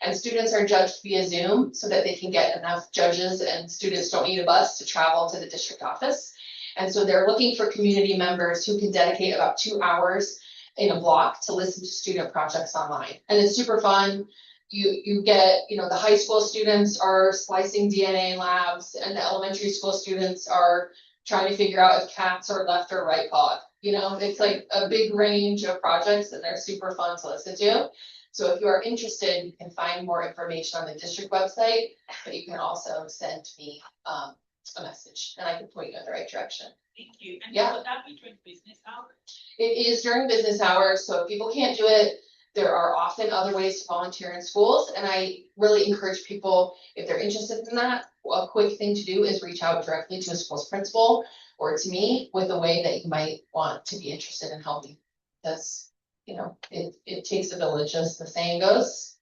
And students are judged via Zoom so that they can get enough judges, and students don't need a bus to travel to the district office. And so they're looking for community members who can dedicate about 2 hours in a block to listen to student projects online. And it's super fun. You get, the high school students are splicing DNA in labs, and the elementary school students are trying to figure out if cats are left or right paw. It's like a big range of projects, and they're super fun to listen to. So if you are interested, you can find more information on the district website, but you can also send me a message, and I can point you in the right direction. Thank you. And Yeah. would that be during business hours? It is during business hours, so if people can't do it, there are often other ways to volunteer in schools, and I really encourage people, if they're interested in that, a quick thing to do is reach out directly to a school's principal or to me with a way that you might want to be interested in helping. Because it takes a village, as the saying goes.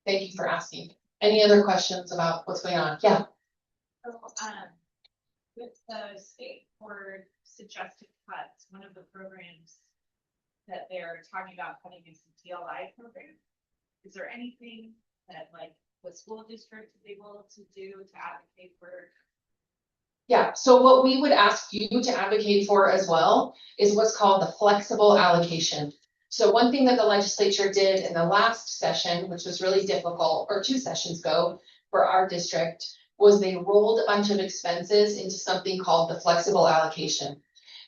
Thank you for asking. Any other questions about what's going on? Yeah. So, with the state board suggested cuts, one of the programs that they're talking about cutting is the TLI program. Is there anything that like the school district is able to do to advocate for? Yeah, so what we would ask you to advocate for as well is what's called the flexible allocation. So one thing that the legislature did in the last session, which was really difficult, or 2 sessions ago for our district, was they rolled a bunch of expenses into something called the flexible allocation.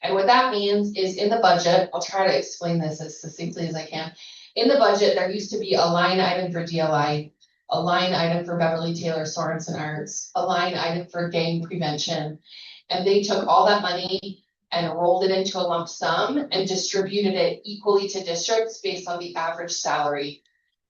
And what that means is in the budget, I'll try to explain this as succinctly as I can. In the budget, there used to be a line item for DLI, a line item for Beverly Taylor Sorensen Arts, a line item for gang prevention. And they took all that money and rolled it into a lump sum and distributed it equally to districts based on the average salary.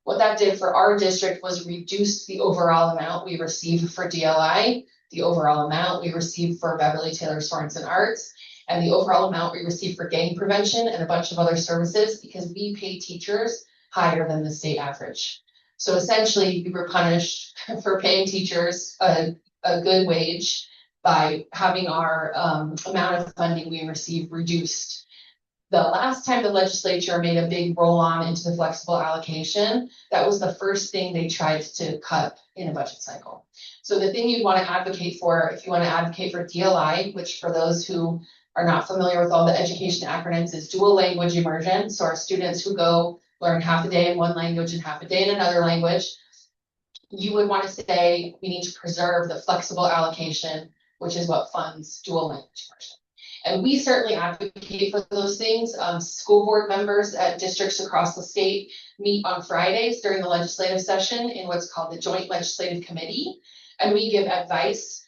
What that did for our district was reduce the overall amount we received for DLI, the overall amount we received for Beverly Taylor Sorensen Arts, and the overall amount we received for gang prevention and a bunch of other services, because we pay teachers higher than the state average. So essentially, we were punished for paying teachers a good wage by having our amount of funding we receive reduced. The last time the legislature made a big roll-on into the flexible allocation, that was the first thing they tried to cut in a budget cycle. So the thing you'd want to advocate for, if you want to advocate for DLI, which for those who are not familiar with all the education acronyms, is dual language immersion. So our students who go learn half a day in one language and half a day in another language, you would want to say we need to preserve the flexible allocation, which is what funds dual language immersion. And we certainly advocate for those things. School board members at districts across the state meet on Fridays during the legislative session in what's called the Joint Legislative Committee. And we give advice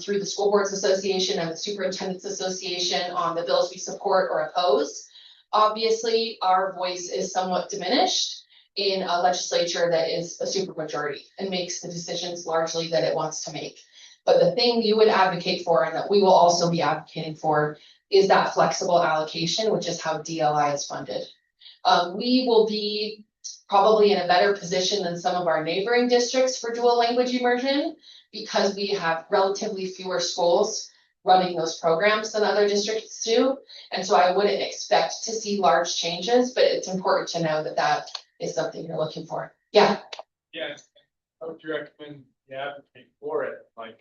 through the School Boards Association and the Superintendents Association on the bills we support or oppose. Obviously, our voice is somewhat diminished in a legislature that is a supermajority and makes the decisions largely that it wants to make. But the thing you would advocate for, and that we will also be advocating for, is that flexible allocation, which is how DLI is funded. We will be probably in a better position than some of our neighboring districts for dual language immersion, because we have relatively fewer schools running those programs than other districts do. And so I wouldn't expect to see large changes, but it's important to know that that is something you're looking for. Yeah. Yeah, I would recommend you advocate for it, like,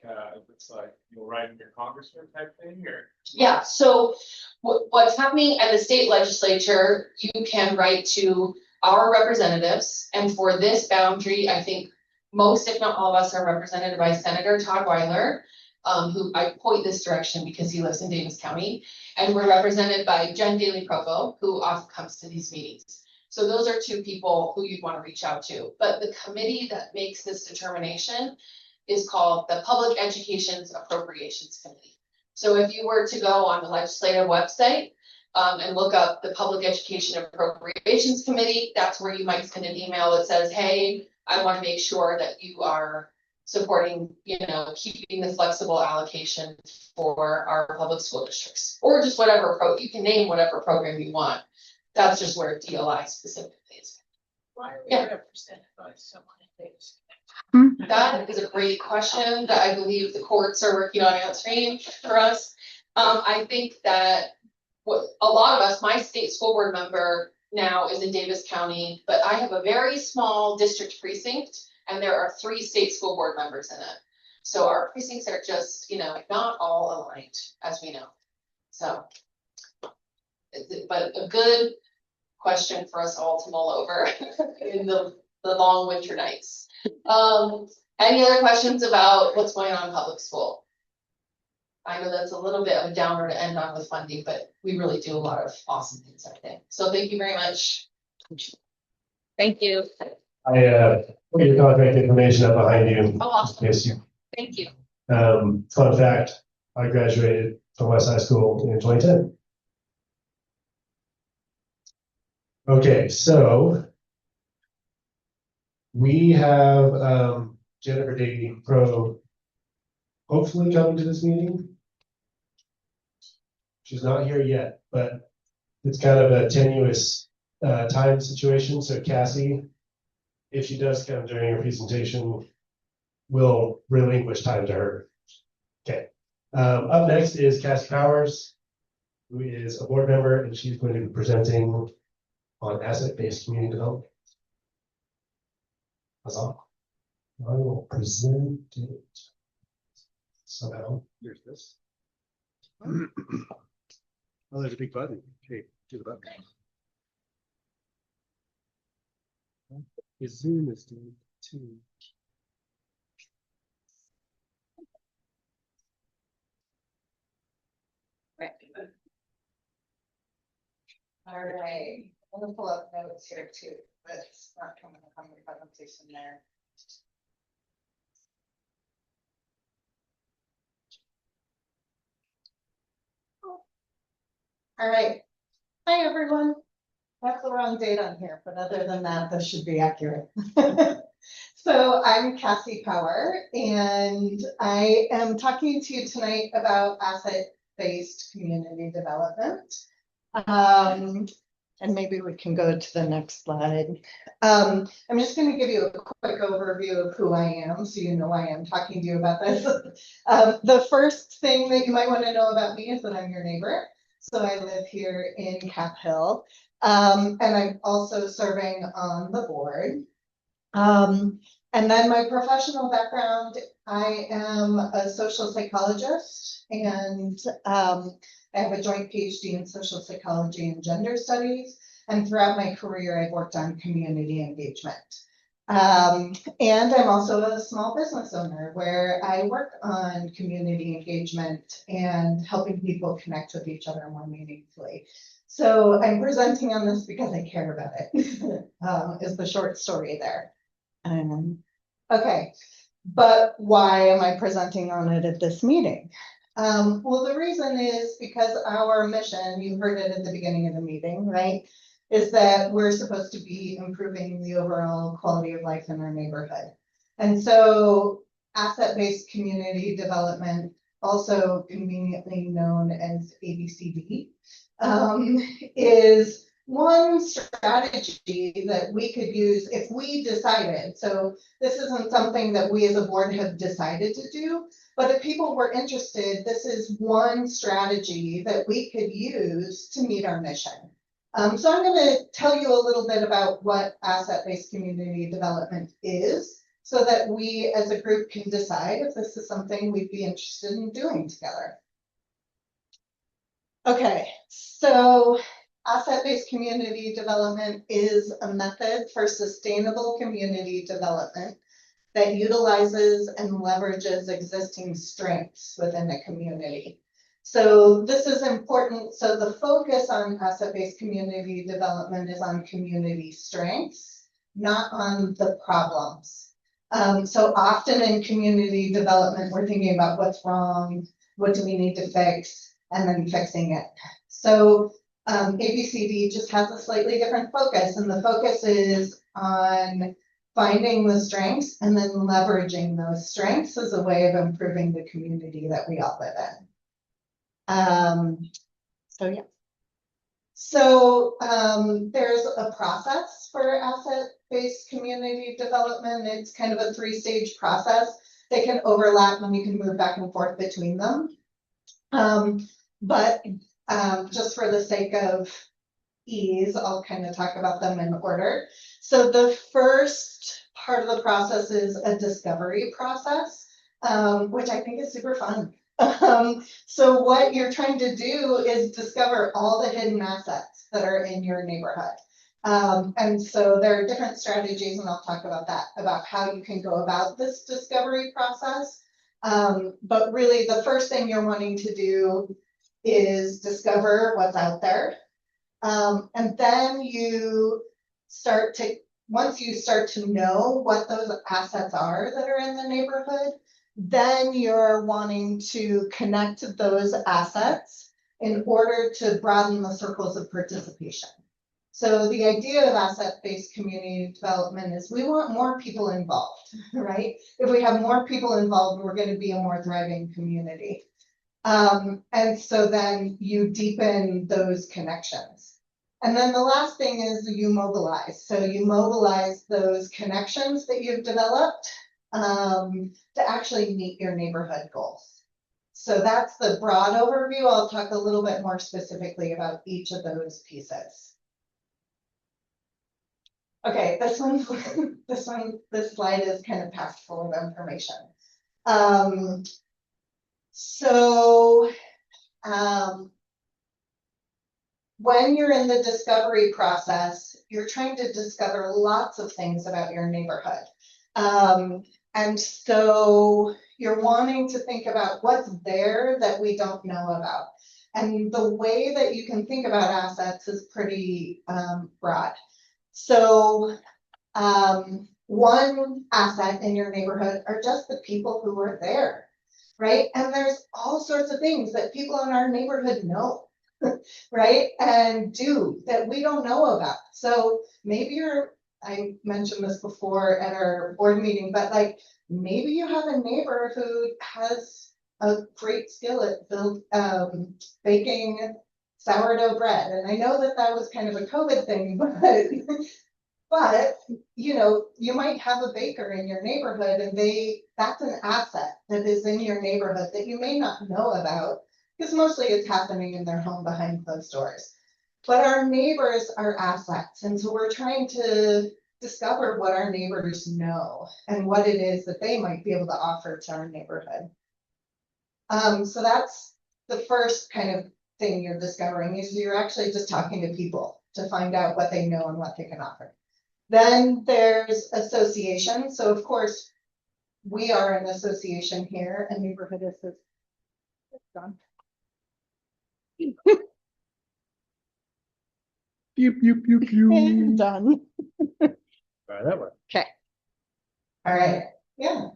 it's like, you'll write in your congressman type thing, or? Yeah, so what's happening at the state legislature, you can write to our representatives, and for this boundary, I think most, if not all of us, are represented by Senator Todd Weiler, who I point this direction because he lives in Davis County, and we're represented by Jen Daly Provo, who often comes to these meetings. So those are 2 people who you'd want to reach out to. But the committee that makes this determination is called the Public Education's Appropriations Committee. So if you were to go on the legislative website and look up the Public Education Appropriations Committee, that's where you might send an email that says, hey, I want to make sure that you are supporting, keeping the flexible allocation for our public school districts, or just whatever you can name whatever program you want. That's just where DLI specifically is. Why are we Yeah. represented by so many things? That is a great question that I believe the courts are working on answering for us. I think that what a lot of us, my state school board member now is in Davis County, but I have a very small district precinct and there are 3 state school board members in it. So our precincts are just, not all aligned, as we know. So, but a good question for us all to mull over in the long winter nights. Any other questions about what's going on in public school? I know that's a little bit of a downer to end on with funding, but we really do a lot of awesome things, I think. So thank you very much. Thank you. I put your contact information up behind you. Oh, awesome. Yes, you. Thank you. Fun fact, I graduated from West High School in 2010. Okay, so we have Jennifer Davey Pro hopefully coming to this meeting. She's not here yet, but it's kind of a tenuous time situation. So Cassie, if she does come during her presentation, we'll relinquish time to her. Okay. Up next is Cassie Powers, who is a board member, and she's going to be presenting on asset-based community development. That's all. I will present it somehow. Here's this. Oh, there's a big button. Okay, do the button. His Zoom is doing too. All right, I'm gonna pull up notes here too, but it's not coming up on the presentation there. All right, hi everyone. That's the wrong date on here, but other than that, this should be accurate. So I'm Cassie Power, and I am talking to you tonight about asset-based community development. And maybe we can go to the next slide. I'm just going to give you a quick overview of who I am, so you know why I'm talking to you about this. The first thing that you might want to know about me is that I'm your neighbor. So I live here in CapHill, and I'm also serving on the board. And then my professional background, I am a social psychologist, and I have a joint PhD in social psychology and gender studies. And throughout my career, I've worked on community engagement. And I'm also a small business owner where I work on community engagement and helping people connect with each other more meaningfully. So I'm presenting on this because I care about it, is the short story there. Okay, but why am I presenting on it at this meeting? Well, the reason is because our mission, you heard it at the beginning of the meeting, right? Is that we're supposed to be improving the overall quality of life in our neighborhood. And so asset-based community development, also conveniently known as ABCD, is one strategy that we could use if we decided. So this isn't something that we as a board have decided to do, but if people were interested, this is one strategy that we could use to meet our mission. So I'm going to tell you a little bit about what asset-based community development is, so that we as a group can decide if this is something we'd be interested in doing together. Okay, so asset-based community development is a method for sustainable community development that utilizes and leverages existing strengths within a community. So this is important. So the focus on asset-based community development is on community strengths, not on the problems. So often in community development, we're thinking about what's wrong, what do we need to fix, and then fixing it. So ABCD just has a slightly different focus, and the focus is on finding the strengths and then leveraging those strengths as a way of improving the community that we all live in. So yeah. So there's a process for asset-based community development. It's kind of a 3-stage process. They can overlap and you can move back and forth between them. But just for the sake of ease, I'll kind of talk about them in order. So the first part of the process is a discovery process, which I think is super fun. So what you're trying to do is discover all the hidden assets that are in your neighborhood. And so there are different strategies, and I'll talk about that, about how you can go about this discovery process. But really the first thing you're wanting to do is discover what's out there. And then once you start to know what those assets are that are in the neighborhood, then you're wanting to connect those assets in order to broaden the circles of participation. So the idea of asset-based community development is we want more people involved, right? If we have more people involved, we're going to be a more thriving community. And so then you deepen those connections. And then the last thing is you mobilize. So you mobilize those connections that you've developed to actually meet your neighborhood goals. So that's the broad overview. I'll talk a little bit more specifically about each of those pieces. Okay, this slide is kind of packed full of information. When you're in the discovery process, you're trying to discover lots of things about your neighborhood. And so you're wanting to think about what's there that we don't know about. And the way that you can think about assets is pretty broad. So one asset in your neighborhood are just the people who are there, right? And there's all sorts of things that people in our neighborhood know, right? And do that we don't know about. So maybe I mentioned this before at our board meeting, but like maybe you have a neighbor who has a great skill at baking sourdough bread. And I know that was kind of a COVID thing, but you might have a baker in your neighborhood and that's an asset that is in your neighborhood that you may not know about because mostly it's happening in their home behind closed doors. But our neighbors are assets. And so we're trying to discover what our neighbors know and what it is that they might be able to offer to our neighborhood. So that's the first kind of thing you're discovering is you're actually just talking to people to find out what they know and what they can offer. Then there's association. So of course, we are an association here, a neighborhood association. Pew, pew, pew, pew. Done. Try that one. Okay. All right. Yeah.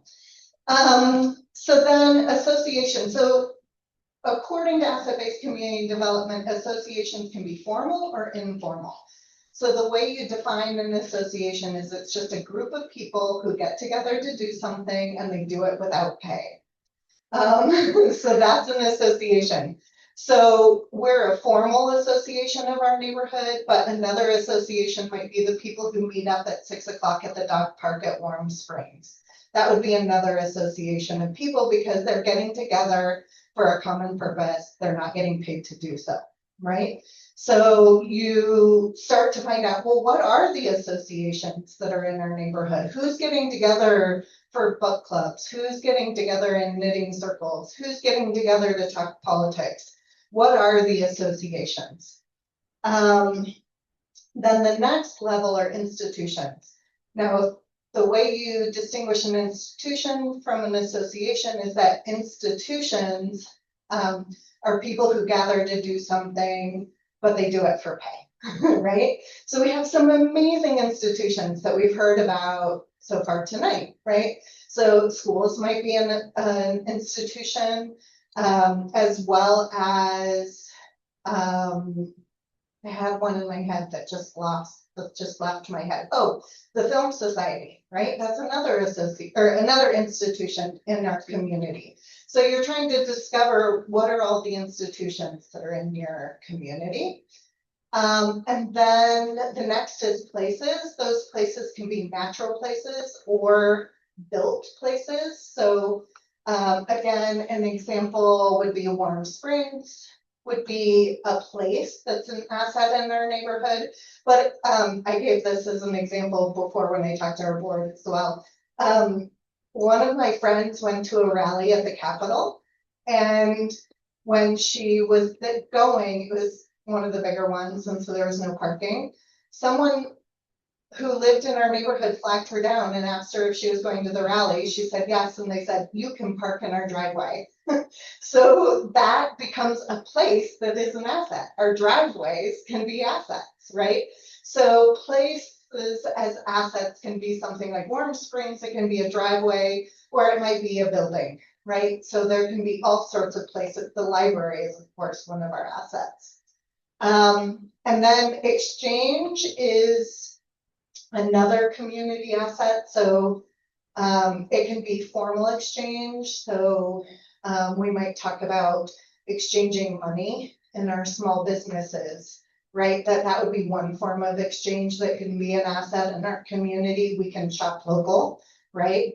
So then association. So according to asset-based community development, associations can be formal or informal. So the way you define an association is it's just a group of people who get together to do something and they do it without pay. So that's an association. So we're a formal association of our neighborhood, but another association might be the people who meet up at 6 o'clock at the dog park at Warm Springs. That would be another association of people because they're getting together for a common purpose. They're not getting paid to do so, right? So you start to find out, well, what are the associations that are in our neighborhood? Who's getting together for book clubs? Who's getting together in knitting circles? Who's getting together to talk politics? What are the associations? Then the next level are institutions. Now, the way you distinguish an institution from an association is that institutions are people who gather to do something, but they do it for pay, right? So we have some amazing institutions that we've heard about so far tonight, right? So schools might be an institution, as well as, I had one in my head that just lost that just left my head. Oh, the Film Society, right? That's another another institution in our community. So you're trying to discover what are all the institutions that are in your community. And then the next is places. Those places can be natural places or built places. So again, an example would be Warm Springs, would be a place that's an asset in our neighborhood. But I gave this as an example before when I talked to our board as well. One of my friends went to a rally at the Capitol, and when she was going, it was one of the bigger ones, and so there was no parking. Someone who lived in our neighborhood flagged her down and asked her if she was going to the rally. She said yes, and they said, you can park in our driveway. So that becomes a place that is an asset. Our driveways can be assets, right? So places as assets can be something like Warm Springs, it can be a driveway, or it might be a building, right? So there can be all sorts of places. The library is, of course, one of our assets. And then exchange is another community asset. So it can be formal exchange. So we might talk about exchanging money in our small businesses, right? That would be one form of exchange that can be an asset in our community. We can shop local, right?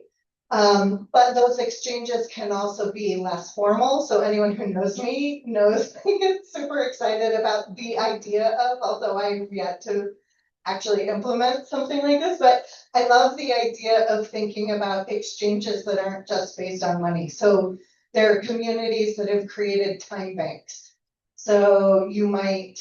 But those exchanges can also be less formal. So anyone who knows me knows I get super excited about the idea of, although I've yet to actually implement something like this, but I love the idea of thinking about exchanges that aren't just based on money. So there are communities that have created time banks. So you might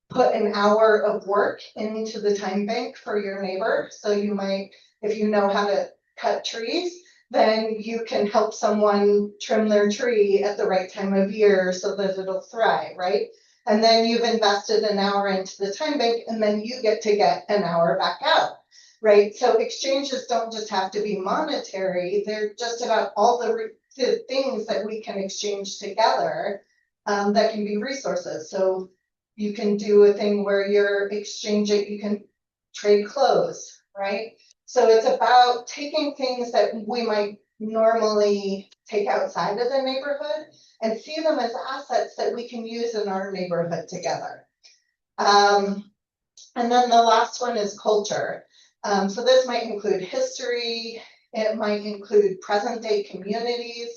put an hour of work into the time bank for your neighbor. So you might, if you know how to cut trees, then you can help someone trim their tree at the right time of year so that it'll thrive, right? And then you've invested an hour into the time bank, and then you get to get an hour back out, right? So exchanges don't just have to be monetary, they're just about all the things that we can exchange together that can be resources. So you can do a thing where you're exchanging, you can trade clothes, right? So it's about taking things that we might normally take outside of the neighborhood and see them as assets that we can use in our neighborhood together. And then the last one is culture. So this might include history, it might include present day communities.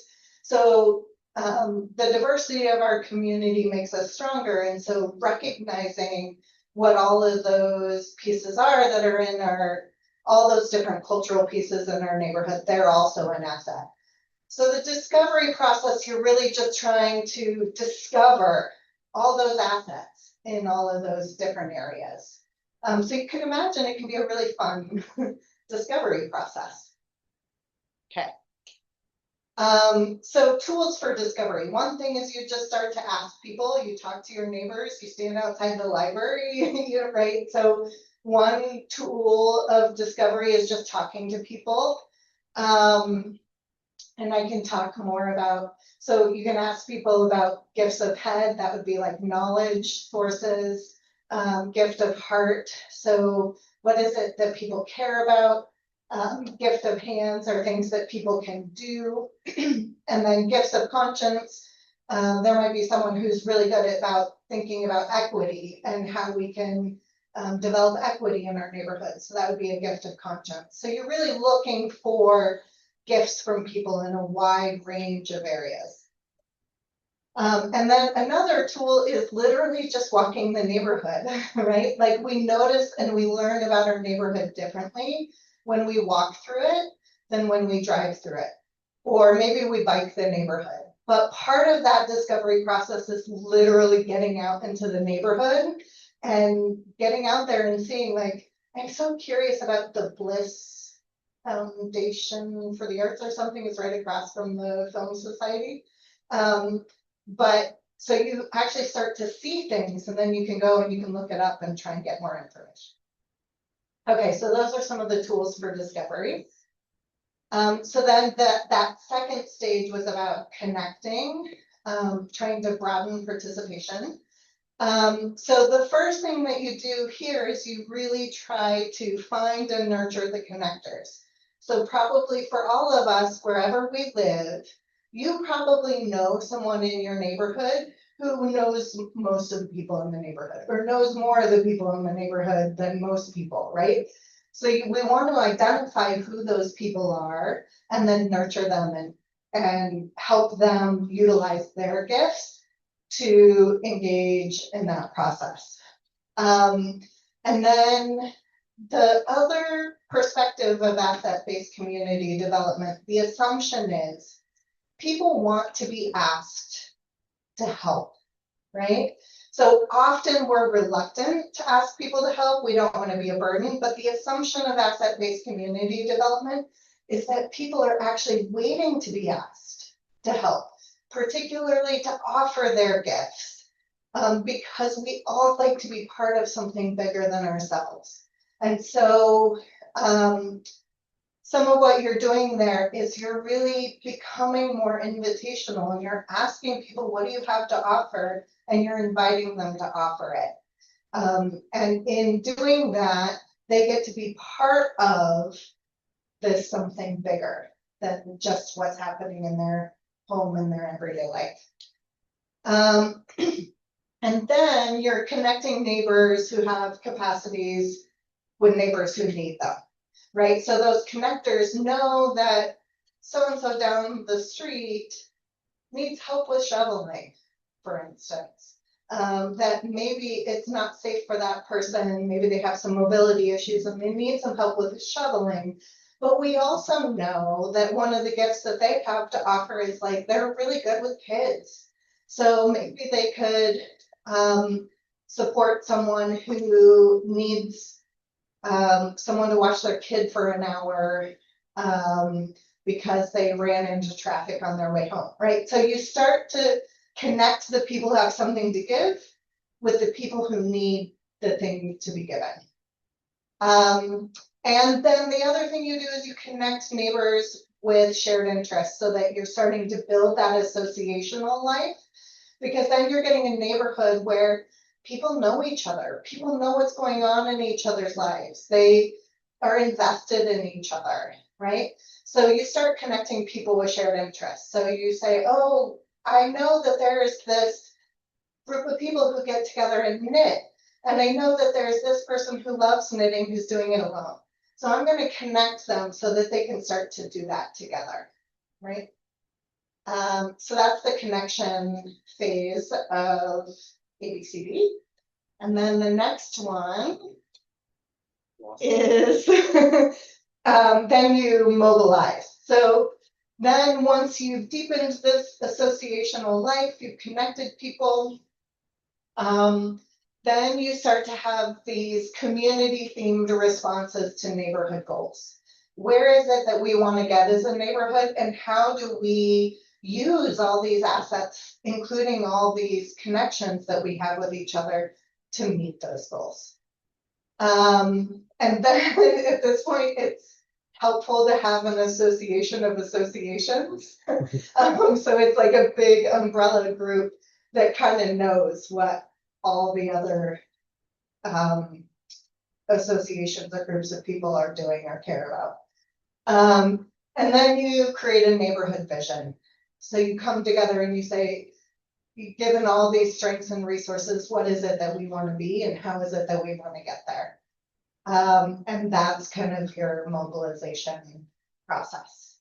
So the diversity of our community makes us stronger. And so recognizing what all of those pieces are that are in all those different cultural pieces in our neighborhood, they're also an asset. So the discovery process, you're really just trying to discover all those assets in all of those different areas. So you can imagine it can be a really fun discovery process. Okay. So tools for discovery. One thing is you just start to ask people, you talk to your neighbors, you stand outside the library, right? So one tool of discovery is just talking to people. And I can talk more about, so you can ask people about gifts of head, that would be like knowledge sources, gift of heart. So what is it that people care about? Gift of hands are things that people can do. And then gifts of conscience, there might be someone who's really good about thinking about equity and how we can develop equity in our neighborhood. So that would be a gift of conscience. So you're really looking for gifts from people in a wide range of areas. And then another tool is literally just walking the neighborhood, right? Like we notice and we learn about our neighborhood differently when we walk through it than when we drive through it. Or maybe we bike the neighborhood. But part of that discovery process is literally getting out into the neighborhood and getting out there and seeing, like, I'm so curious about the Bliss Foundation for the Arts or something is right across from the Film Society. But so you actually start to see things and then you can go and you can look it up and try and get more information. Okay, so those are some of the tools for discovery. So then that second stage was about connecting, trying to broaden participation. So the first thing that you do here is you really try to find and nurture the connectors. So probably for all of us, wherever we live, you probably know someone in your neighborhood who knows most of the people in the neighborhood, or knows more of the people in the neighborhood than most people, right? So we want to identify who those people are and then nurture them and help them utilize their gifts to engage in that process. And then the other perspective of asset-based community development, the assumption is people want to be asked to help, right? So often we're reluctant to ask people to help. We don't want to be a burden, but the assumption of asset-based community development is that people are actually waiting to be asked to help, particularly to offer their gifts, because we all like to be part of something bigger than ourselves. And so some of what you're doing there is you're really becoming more invitational and you're asking people, what do you have to offer? And you're inviting them to offer it. And in doing that, they get to be part of this something bigger than just what's happening in their home and their everyday life. And then you're connecting neighbors who have capacities with neighbors who need them, right? So those connectors know that so-and-so down the street needs help with shoveling, for instance. That maybe it's not safe for that person, maybe they have some mobility issues and they need some help with shoveling. But we also know that one of the gifts that they have to offer is like they're really good with kids. So maybe they could support someone who needs someone to watch their kid for an hour because they ran into traffic on their way home, right? So you start to connect the people who have something to give with the people who need the thing to be given. And then the other thing you do is you connect neighbors with shared interests so that you're starting to build that associational life, because then you're getting a neighborhood where people know each other. People know what's going on in each other's lives. They are invested in each other, right? So you start connecting people with shared interests. So you say, oh, I know that there is this group of people who get together and knit. And I know that there's this person who loves knitting who's doing it alone. So I'm going to connect them so that they can start to do that together, right? So that's the connection phase of ABCD. And then the next one is then you mobilize. So then once you've deepened this associational life, you've connected people, then you start to have these community themed responses to neighborhood goals. Where is it that we want to get as a neighborhood, and how do we use all these assets, including all these connections that we have with each other, to meet those goals? And then at this point, it's helpful to have an association of associations. So it's like a big umbrella group that kind of knows what all the other associations or groups of people are doing or care about. And then you create a neighborhood vision. So you come together and you say, given all these strengths and resources, what is it that we want to be and how is it that we want to get there? And that's kind of your mobilization process.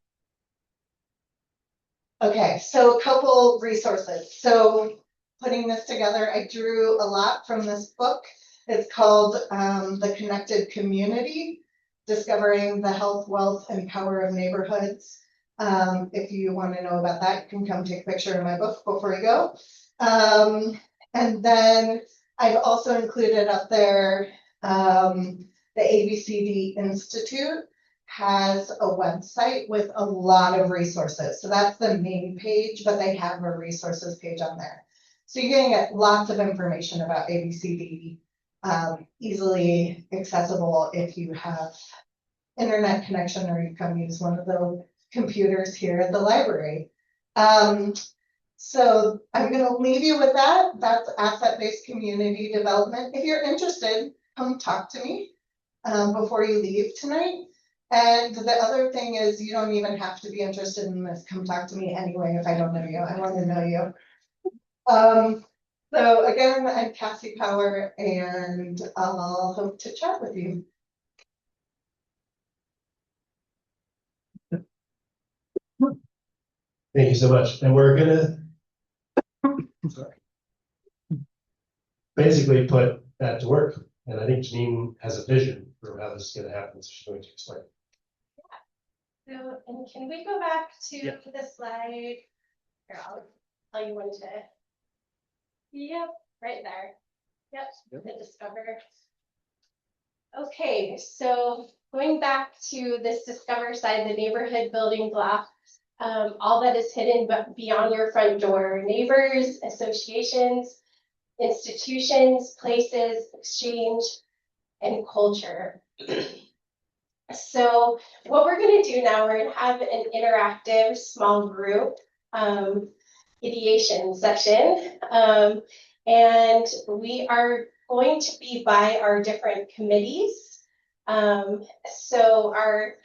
Okay, so a couple resources. So putting this together, I drew a lot from this book. It's called The Connected Community, Discovering the Health, Wealth, and Power of Neighborhoods. If you want to know about that, you can come take a picture of my book before you go. And then I've also included up there, the ABCD Institute has a website with a lot of resources. So that's the main page, but they have a resources page on there. So you're going to get lots of information about ABCD, easily accessible if you have internet connection or you come use one of the computers here at the library. So I'm gonna leave you with that. That's asset-based community development. If you're interested, come talk to me before you leave tonight. And the other thing is you don't even have to be interested in this. Come talk to me anyway if I don't know you. I want to know you. So again, I'm Cassie Power and I'll hope to chat with you. Thank you so much. And we're gonna sorry, basically put that to work. And I think Janine has a vision for how this is gonna happen, so she's going to explain. So, and can we go back to Yep. the slide? Here, I'll tell you when to. Yep, right there. Yep, the Discover. Okay, so going back to this Discover side, the neighborhood building blocks, all that is hidden but beyond your front door, neighbors, associations, institutions, places, exchange, and culture. So what we're going to do now, we're going to have an interactive small group ideation session. And we are going to be by our different committees. So our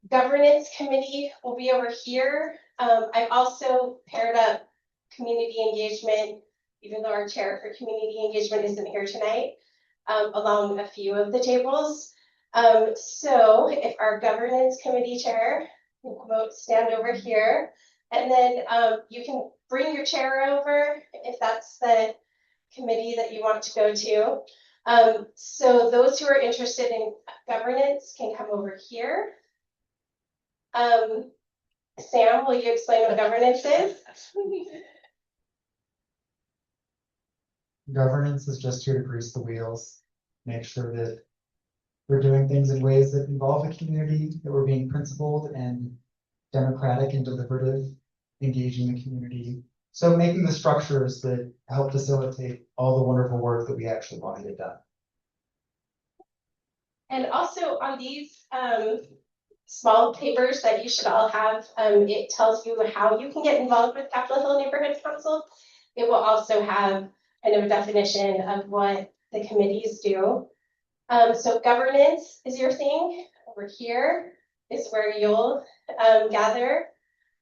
governance committee will be over here. I've also paired up community engagement, even though our chair for community engagement isn't here tonight, along a few of the tables. So if our governance committee chair will stand over here, and then you can bring your chair over if that's the committee that you want to go to. So those who are interested in governance can come over here. Sam, will you explain what governance is? Governance is just here to grease the wheels, make sure that we're doing things in ways that involve the community, that we're being principled and democratic and deliberative, engaging the community. So making the structures that help facilitate all the wonderful work that we actually want to get done. And also on these small papers that you should all have, it tells you how you can get involved with CapHill Hill Neighborhood Council. It will also have kind of a definition of what the committees do. So governance is your thing. Over here is where you'll gather.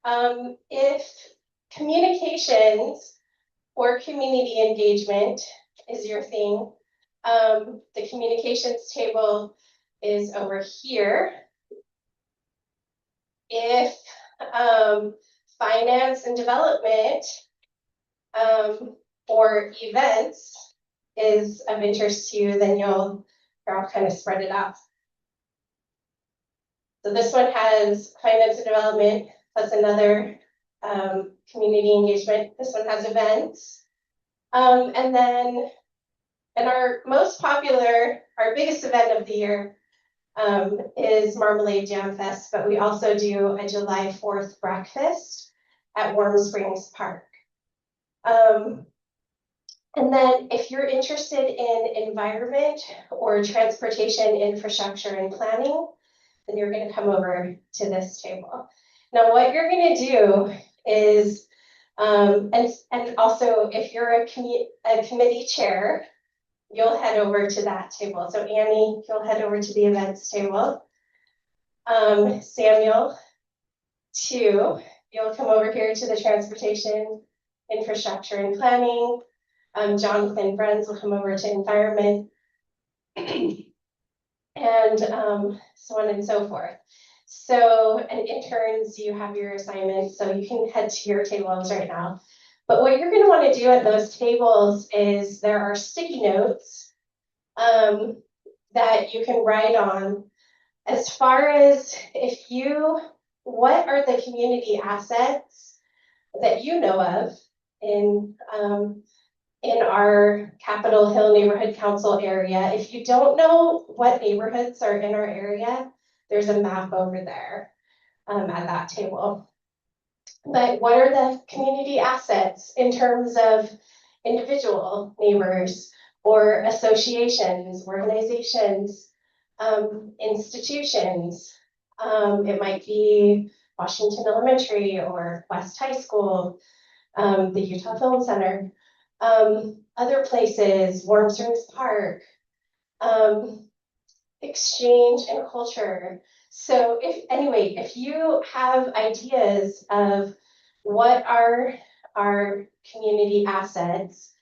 If communications or community engagement is your thing, the communications table is over here. If finance and development or events is of interest to you, then you'll kind of spread it out. So this one has finance and development plus another community engagement. This one has events. And then, and our most popular, our biggest event of the year is Marmalade Jam Fest, but we also do a July 4th breakfast at Warm Springs Park. And then if you're interested in environment or transportation infrastructure and planning, then you're going to come over to this table. Now, what you're going to do is, and also if you're a committee chair, you'll head over to that table. So Annie, you'll head over to the events table. Samuel, too, you'll come over here to the transportation, infrastructure and planning. Jonathan Bruns will come over to environment. And so on and so forth. So, and interns, you have your assignments, so you can head to your tables right now. But what you're going to want to do at those tables is there are sticky notes that you can write on as far as what are the community assets that you know of in our CapHill Hill Neighborhood Council area. If you don't know what neighborhoods are in our area, there's a map over there at that table. But what are the community assets in terms of individual neighbors or associations, organizations, institutions? It might be Washington Elementary or West High School. the Utah Film Center, other places, Warm Springs Park, exchange and culture. So if you have ideas of what are our community assets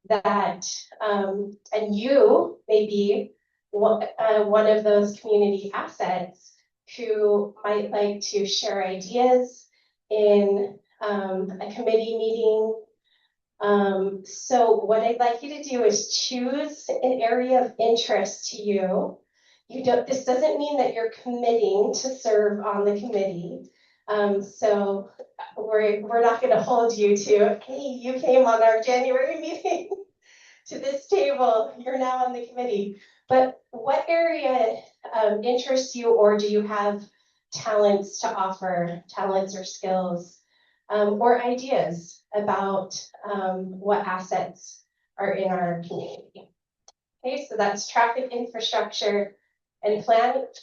that, and you may be one of those community assets who might like to share ideas in a committee meeting. So what I'd like you to do is choose an area of interest to you. This doesn't mean that you're committing to serve on the committee. So we're not going to hold you to, hey, you came on our January meeting to this table, you're now on the committee. But what area interests you, or do you have talents to offer, talents or skills, or ideas about what assets are in our community? Okay, so that's traffic infrastructure and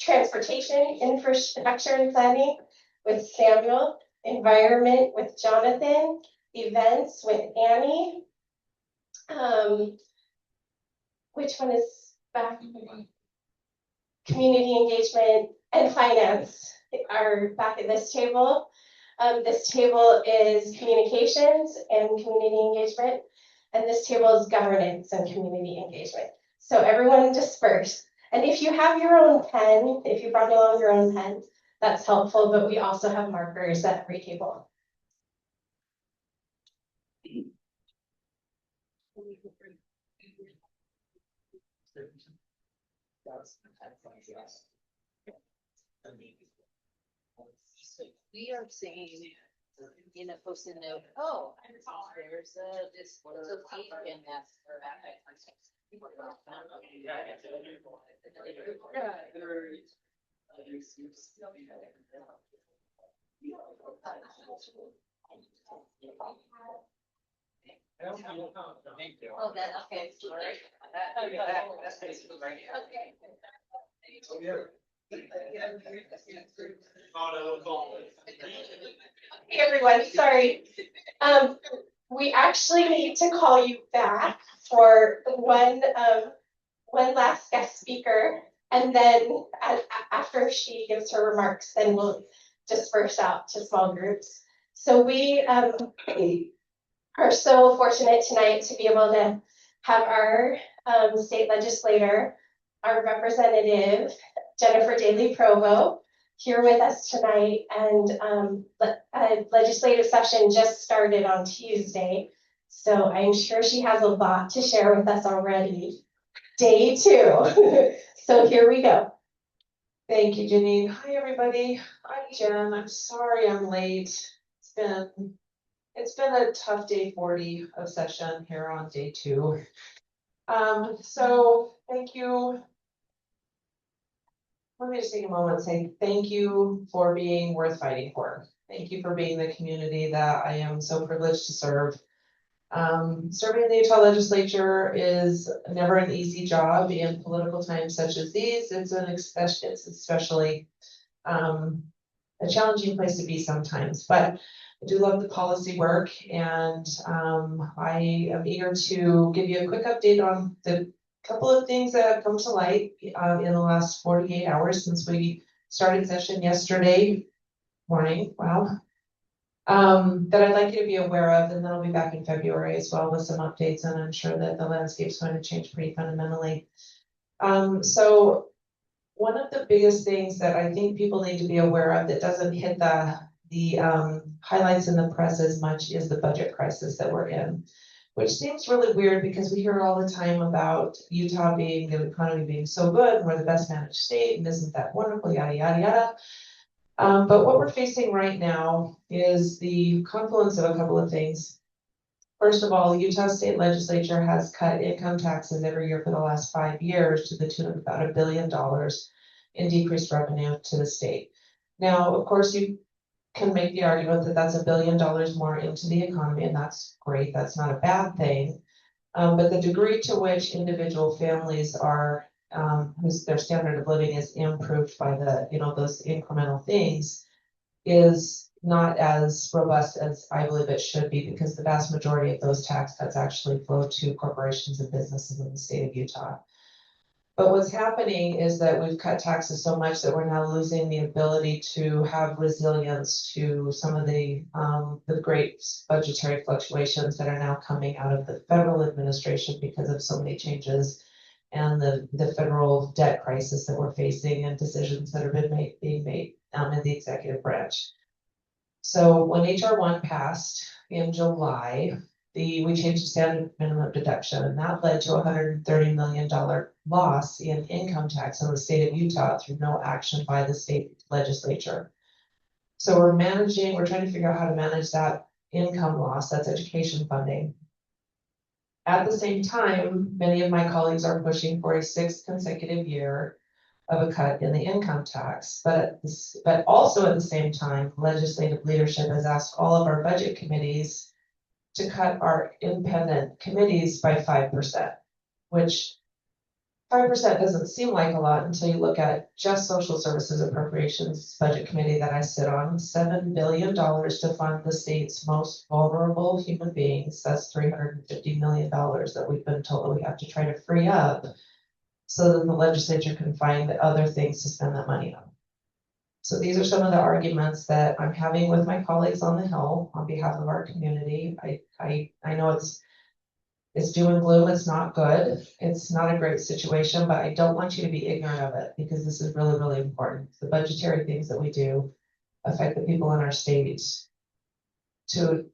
transportation infrastructure and planning with Samuel, environment with Jonathan, events with Annie. Which one is back? Community engagement and finance are back at this table. This table is communications and community engagement, and this table is governance and community engagement. So everyone disperse. And if you have your own pen, if you brought along your own pen, that's helpful, but we also have markers at every table. We are saying in a post-it note, oh, there's this association that's. Oh, that, okay, sorry. Hey everyone, sorry. We actually need to call you back for one last guest speaker, and then after she gives her remarks, then we'll disperse out to small groups. So we are so fortunate tonight to be able to have our state legislator, our representative, Jennifer Daly Provo, here with us tonight. And legislative session just started on Tuesday, so I'm sure she has a lot to share with us already. Day 2. So here we go. Thank you, Janine. Hi, everybody. I'm Jen. I'm sorry I'm late. It's been a tough day 40 of session here on day 2. So thank you. Let me just take a moment and say thank you for being worth fighting for. Thank you for being the community that I am so privileged to serve. Serving in the Utah legislature is never an easy job in political times such as these. It's especially a challenging place to be sometimes, but I do love the policy work, and I am eager to give you a quick update on the couple of things that have come to light in the last 48 hours since we started session yesterday morning. Wow. That I'd like you to be aware of, and then I'll be back in February as well with some updates, and I'm sure that the landscape's going to change pretty fundamentally. So one of the biggest things that I think people need to be aware of that doesn't hit the highlights in the press as much is the budget crisis that we're in, which seems really weird because we hear all the time about Utah being, the economy being so good, and we're the best managed state, and isn't that wonderful, yada, yada, yada. But what we're facing right now is the confluence of a couple of things. First of all, the Utah State Legislature has cut income taxes every year for the last 5 years to the tune of about $1 billion in decreased revenue to the state. Now, of course, you can make the argument that that's $1 billion more into the economy, and that's great. That's not a bad thing. But the degree to which individual families are whose their standard of living is improved by the, those incremental things is not as robust as I believe it should be, because the vast majority of those tax cuts actually flow to corporations and businesses in the state of Utah. But what's happening is that we've cut taxes so much that we're now losing the ability to have resilience to some of the great budgetary fluctuations that are now coming out of the federal administration because of so many changes and the federal debt crisis that we're facing and decisions that have been being made in the executive branch. So when HR 1 passed in July, we changed the standard minimum deduction, and that led to $130 million loss in income tax in the state of Utah through no action by the state legislature. So we're trying to figure out how to manage that income loss, that's education funding. At the same time, many of my colleagues are pushing for a 6th consecutive year of a cut in the income tax, but also at the same time, legislative leadership has asked all of our budget committees to cut our independent committees by 5%, which 5% doesn't seem like a lot until you look at just social services appropriations budget committee that I sit on, $7 billion to fund the state's most vulnerable human beings. That's $350 million that we've been told that we have to try to free up so that the legislature can find other things to spend that money on. So these are some of the arguments that I'm having with my colleagues on the Hill on behalf of our community. I know it's doom and gloom. It's not good. It's not a great situation, but I don't want you to be ignorant of it, because this is really, really important. The budgetary things that we do affect the people in our state to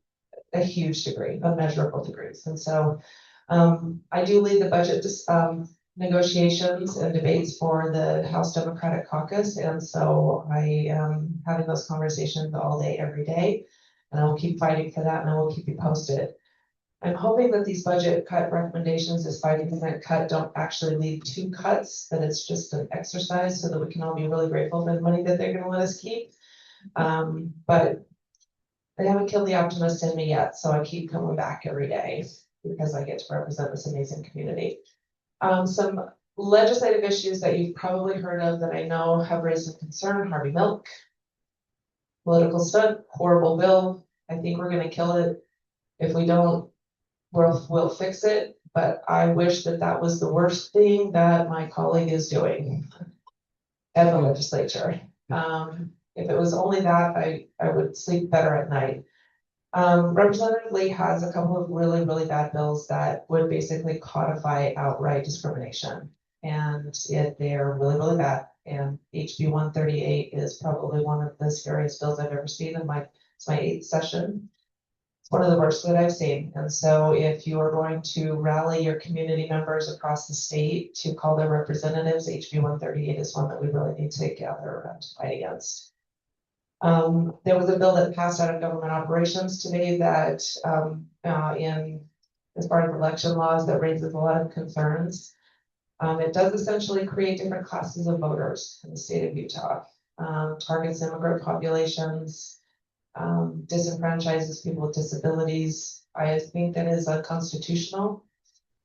a huge degree, unmeasurable degrees. And so I do lead the budget negotiations and debates for the House Democratic Caucus. And so I am having those conversations all day, every day, and I will keep fighting for that, and I will keep you posted. I'm hoping that these budget cut recommendations, this 5% cut, don't actually lead to cuts, that it's just an exercise so that we can all be really grateful for the money that they're gonna let us keep. But they haven't killed the optimist in me yet, so I keep coming back every day because I get to represent this amazing community. Some legislative issues that you've probably heard of that I know have raised some concern: Harvey Milk, political stunt, horrible bill. I think we're gonna kill it. If we don't, we'll fix it. But I wish that was the worst thing that my colleague is doing at the legislature. If it was only that, I would sleep better at night. Representative Lee has a couple of really, really bad bills that would basically codify outright discrimination. And they're really, really bad. And HB 138 is probably one of the scariest bills I've ever seen it's my 8th session. It's one of the worst that I've seen. And so if you are going to rally your community members across the state to call their representatives, HB 138 is one that we really need to gather around to fight against. There was a bill that passed out of government operations today that as part of election laws that raises a lot of concerns. It does essentially create different classes of voters in the state of Utah, targets immigrant populations, disenfranchises people with disabilities. I think that is unconstitutional.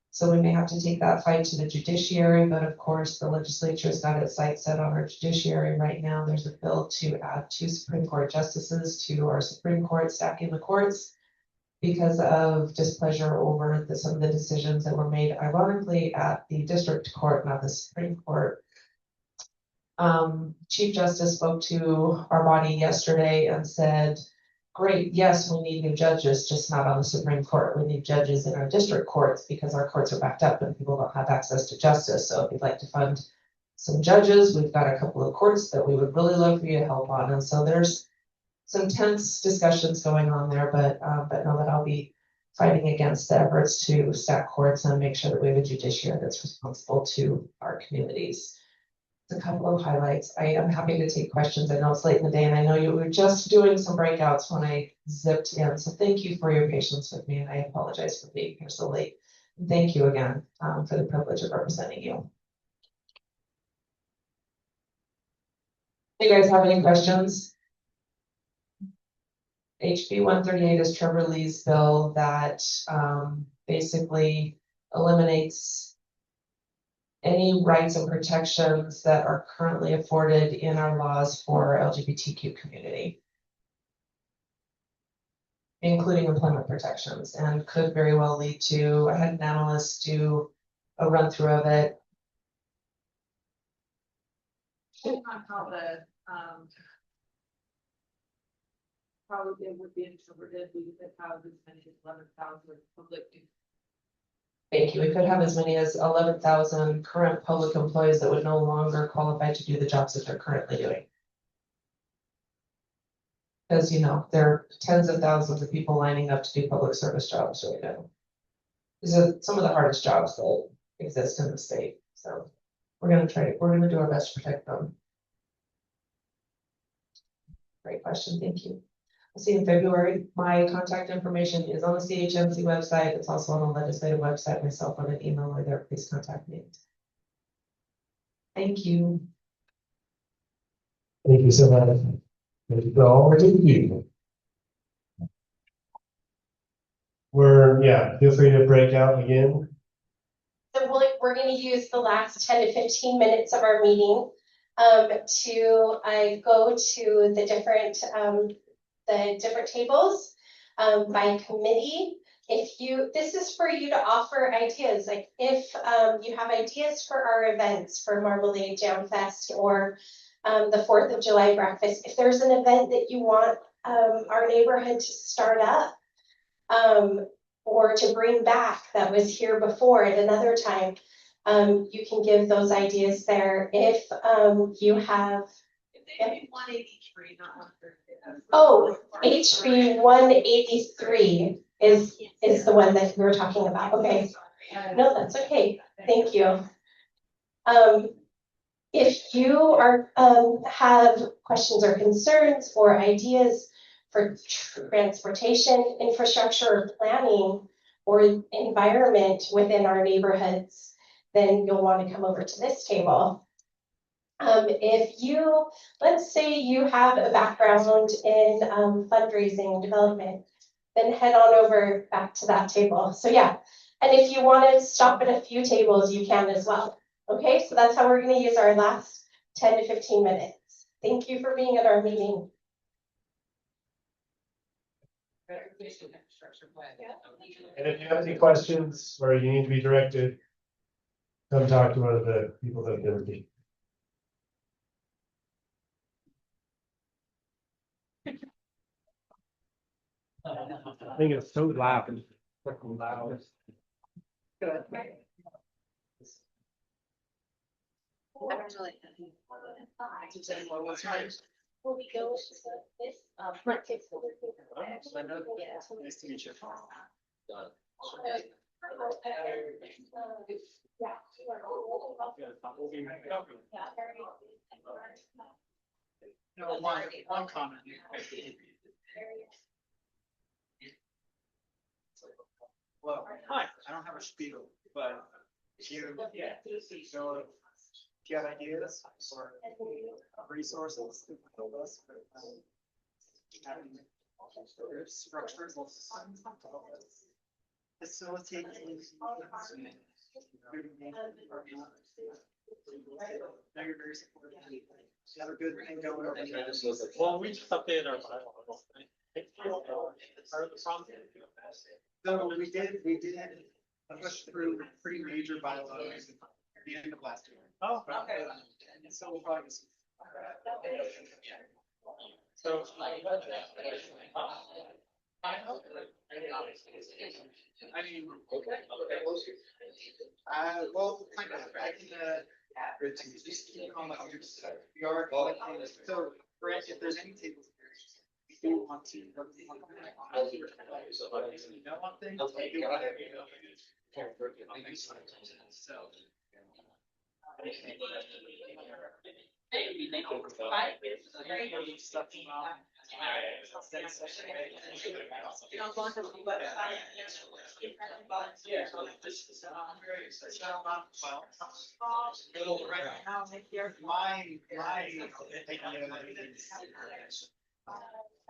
So we may have to take that fight to the judiciary, but of course the legislature has got its sights set on our judiciary right now. There's a bill to add 2 Supreme Court justices to our Supreme Court, stacking the courts because of displeasure over some of the decisions that were made, ironically, at the district court, not the Supreme Court. Chief Justice spoke to our body yesterday and said, great, yes, we need new judges, just not on the Supreme Court. We need judges in our district courts because our courts are backed up and people don't have access to justice. So if you'd like to fund some judges, we've got a couple of courts that we would really love for you to help on. And so there's some tense discussions going on there, but know that I'll be fighting against the efforts to stack courts and make sure that we have a judiciary that's responsible to our communities. A couple of highlights. I am happy to take questions. I know it's late in the day and I know you were just doing some breakouts when I zipped in. So thank you for your patience with me, and I apologize for being here so late. And thank you again for the privilege of representing you. Do you guys have any questions? HB 138 is Trevor Lee's bill that basically eliminates any rights and protections that are currently afforded in our laws for our LGBTQ community. including employment protections, and could very well lead to, I had an analyst do a run through of it. On how the, how it would be interpreted, we could have as many as 11,000 public. Thank you. We could have as many as 11,000 current public employees that would no longer qualify to do the jobs that they're currently doing. Because, you know, there are tens of thousands of people lining up to do public service jobs right now. These are some of the hardest jobs that exist in the state, so we're gonna do our best to protect them. Great question, thank you. I'll see you in February. My contact information is on the CHMC website. It's also on the legislative website. My cell phone and email are there. Please contact me. Thank you. Thank you so much. Over to you. Feel free to break out again. So we're going to use the last 10 to 15 minutes of our meeting to go to the different tables by committee. This is for you to offer ideas, like if you have ideas for our events for Marmalade Jam Fest or the 4th of July breakfast, if there's an event that you want our neighborhood to start up or to bring back that was here before at another time, you can give those ideas there. If you have HB 183, not 130. Oh, HB 183 is the one that we were talking about. Okay. No, that's okay. Thank you. If you have questions or concerns or ideas for transportation, infrastructure, or planning, or environment within our neighborhoods, then you'll want to come over to this table. Let's say you have a background in fundraising development, then head on over back to that table. So yeah, and if you want to stop at a few tables, you can as well. Okay, so that's how we're going to use our last 10 to 15 minutes. Thank you for being at our meeting. And if you have any questions or you need to be directed, come talk to one of the people that have been. I think it's so loud. Freaking loud. Good. Will we go to this front table? Nice to meet you. Done. No, one comment. Well, hi, I don't have a spiel, but if you have ideas or resources to help us with having structures or systems to help us facilitate things. Now you're very supportive. You have a good thing going over there. Well, we just updated our bylaws. So we did push through pretty major bylaws at the end of last year. Oh, okay. So we'll probably see. So. I mean. Well, kind of, I can, just keep on the others. We are, so, Brett, if there's any tables here, we do want to. One thing. So.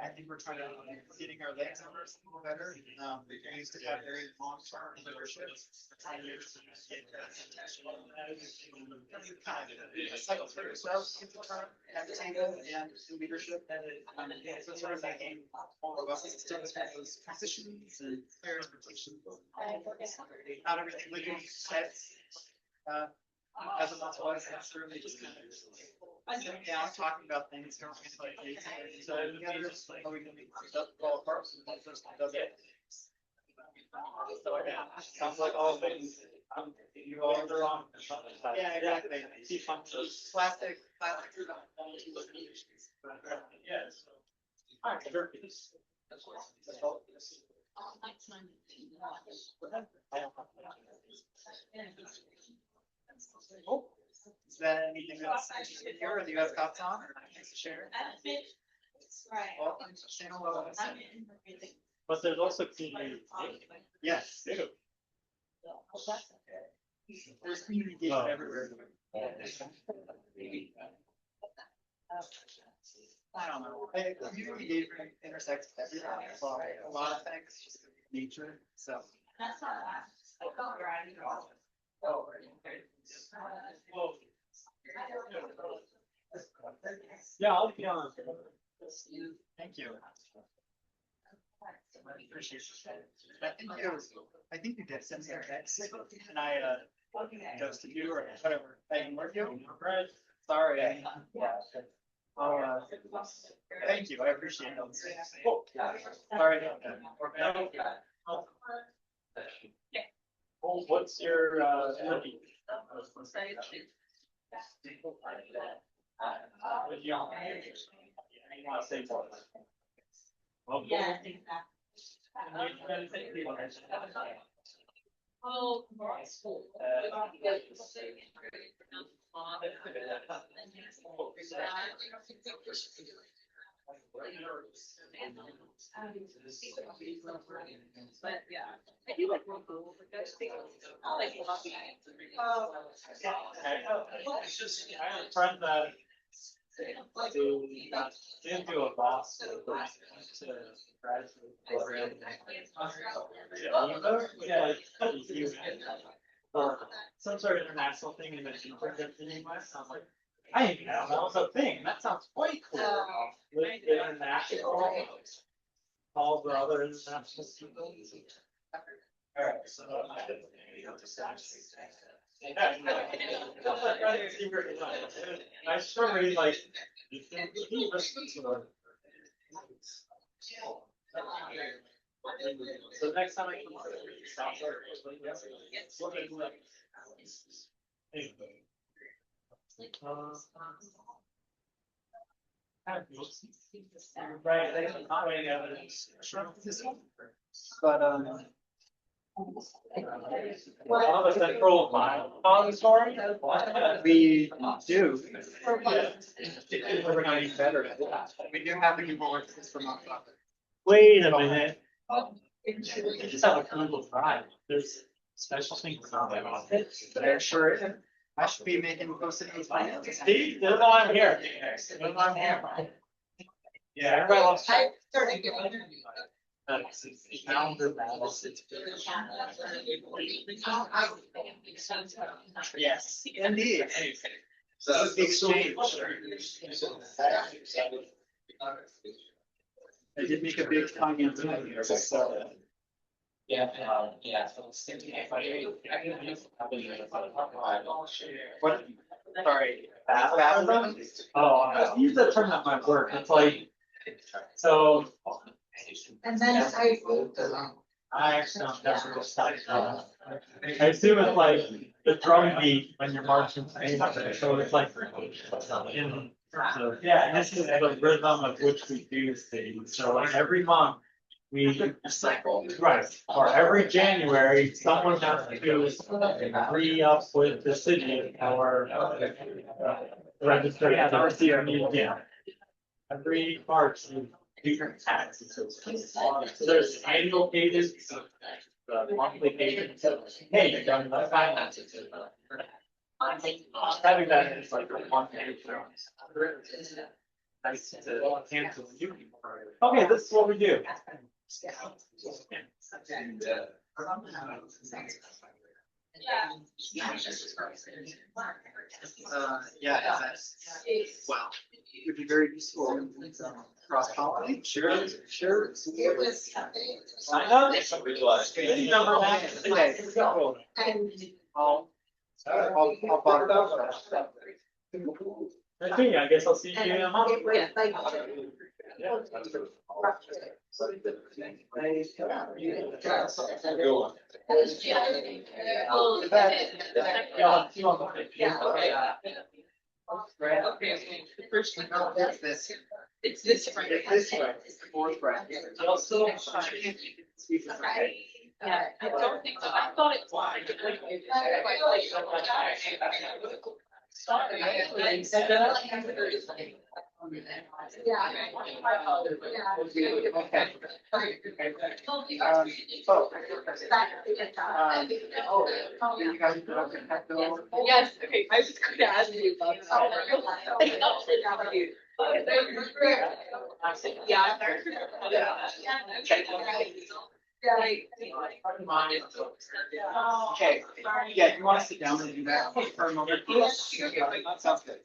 I think we're trying to getting our legs under us a little better. We used to have very long-term leadership. We're trying to get a cycle for yourselves at the table and in leadership. So sort of that game, all of us still those transitions and clear expectations. Not everything legally sets. As a lot was necessarily just kind of sitting down, talking about things, so together, how we can make all parts and one person does it. So yeah, sounds like all things. You all are wrong. Yeah, exactly. Plastic. Yes. All right, sure. Is that anything that's interesting here or do you have thoughts on or things to share? Well, But there's also community. yes, they do. There's community engagement everywhere. I don't know. Community engagement intersects everything. A lot of things, just nature. So. That's not Oh, Yeah, I'll be on. thank you. I appreciate it. I think you did send me a text and I ghosted you or whatever. I ignored you. Right. Sorry. Thank you. I appreciate it. Oh, sorry. Well, what's your energy? You want to say more? Well, Yeah, I think that. Oh, school. But yeah, I do like local. I like coffee. I had a friend that didn't do a boss to graduate program. Yeah, or some sort of international thing in the US. I'm like, I didn't know that was a thing. That sounds quite cool. International, all the other international people. All right, so I sure really like. So next time I come on, right, they have not waiting evidence. But One of us that profile on the story. we do. We're not even better at that. We do have the people working this from nonprofit. Wait a minute. You just have a clinical trial. There's special things about that. There sure is. I should be making posted these plans. Steve, that's why I'm here. That's why I'm here. Yeah, everybody loves. Yes, indeed. So the exchange. I did make a big finance here, so. Yeah, yeah. What? Sorry. Oh, use that term that might work. It's like, so. And then I actually don't have to stop. I assume it's like the drum beat when you're marching. So it's like in terms of, yeah, this is the rhythm of which we do things. So like every month we cycle, right? Or every January, someone has to re-up with the city or register at our museum. Every March, you do your taxes. So there's annual pages, monthly pages. Hey, you're done with finances. Having that is like a one page. Nice to cancel you. Okay, this is what we do. Yeah, well, it would be very useful cross pollinate. Sure, sure. It was. I know. This number one. Okay. I'll bother up. I guess I'll see you in a month. It's this way. It's this way. It's the fourth bracket. Yeah, I don't think so. I thought it was. Yes, okay, I was gonna ask you about Okay, yeah, you want to sit down and do that for a moment? That sounds good.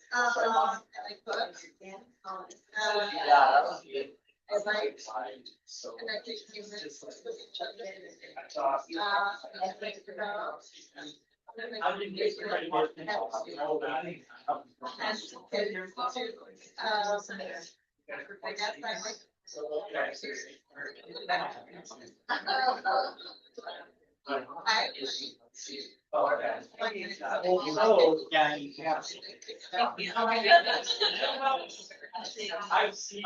I've seen.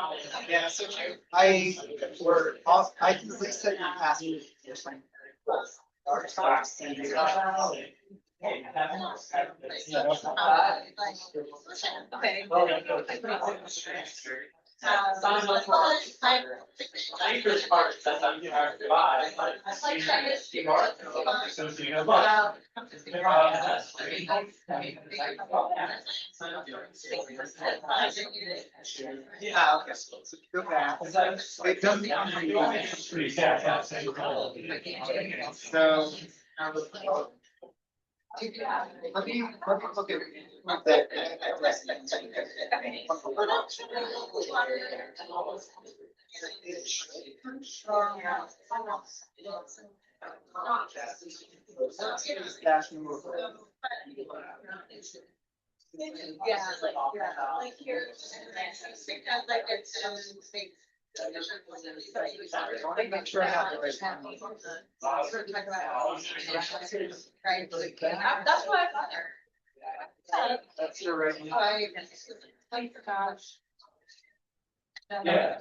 Yeah, so I were off, I can reset your password. Yeah, okay, so go back. It doesn't. So. Let me look at that. Like here. Like it's. Make sure I have the right. That's what I thought. That's the right. I forgot. Yeah.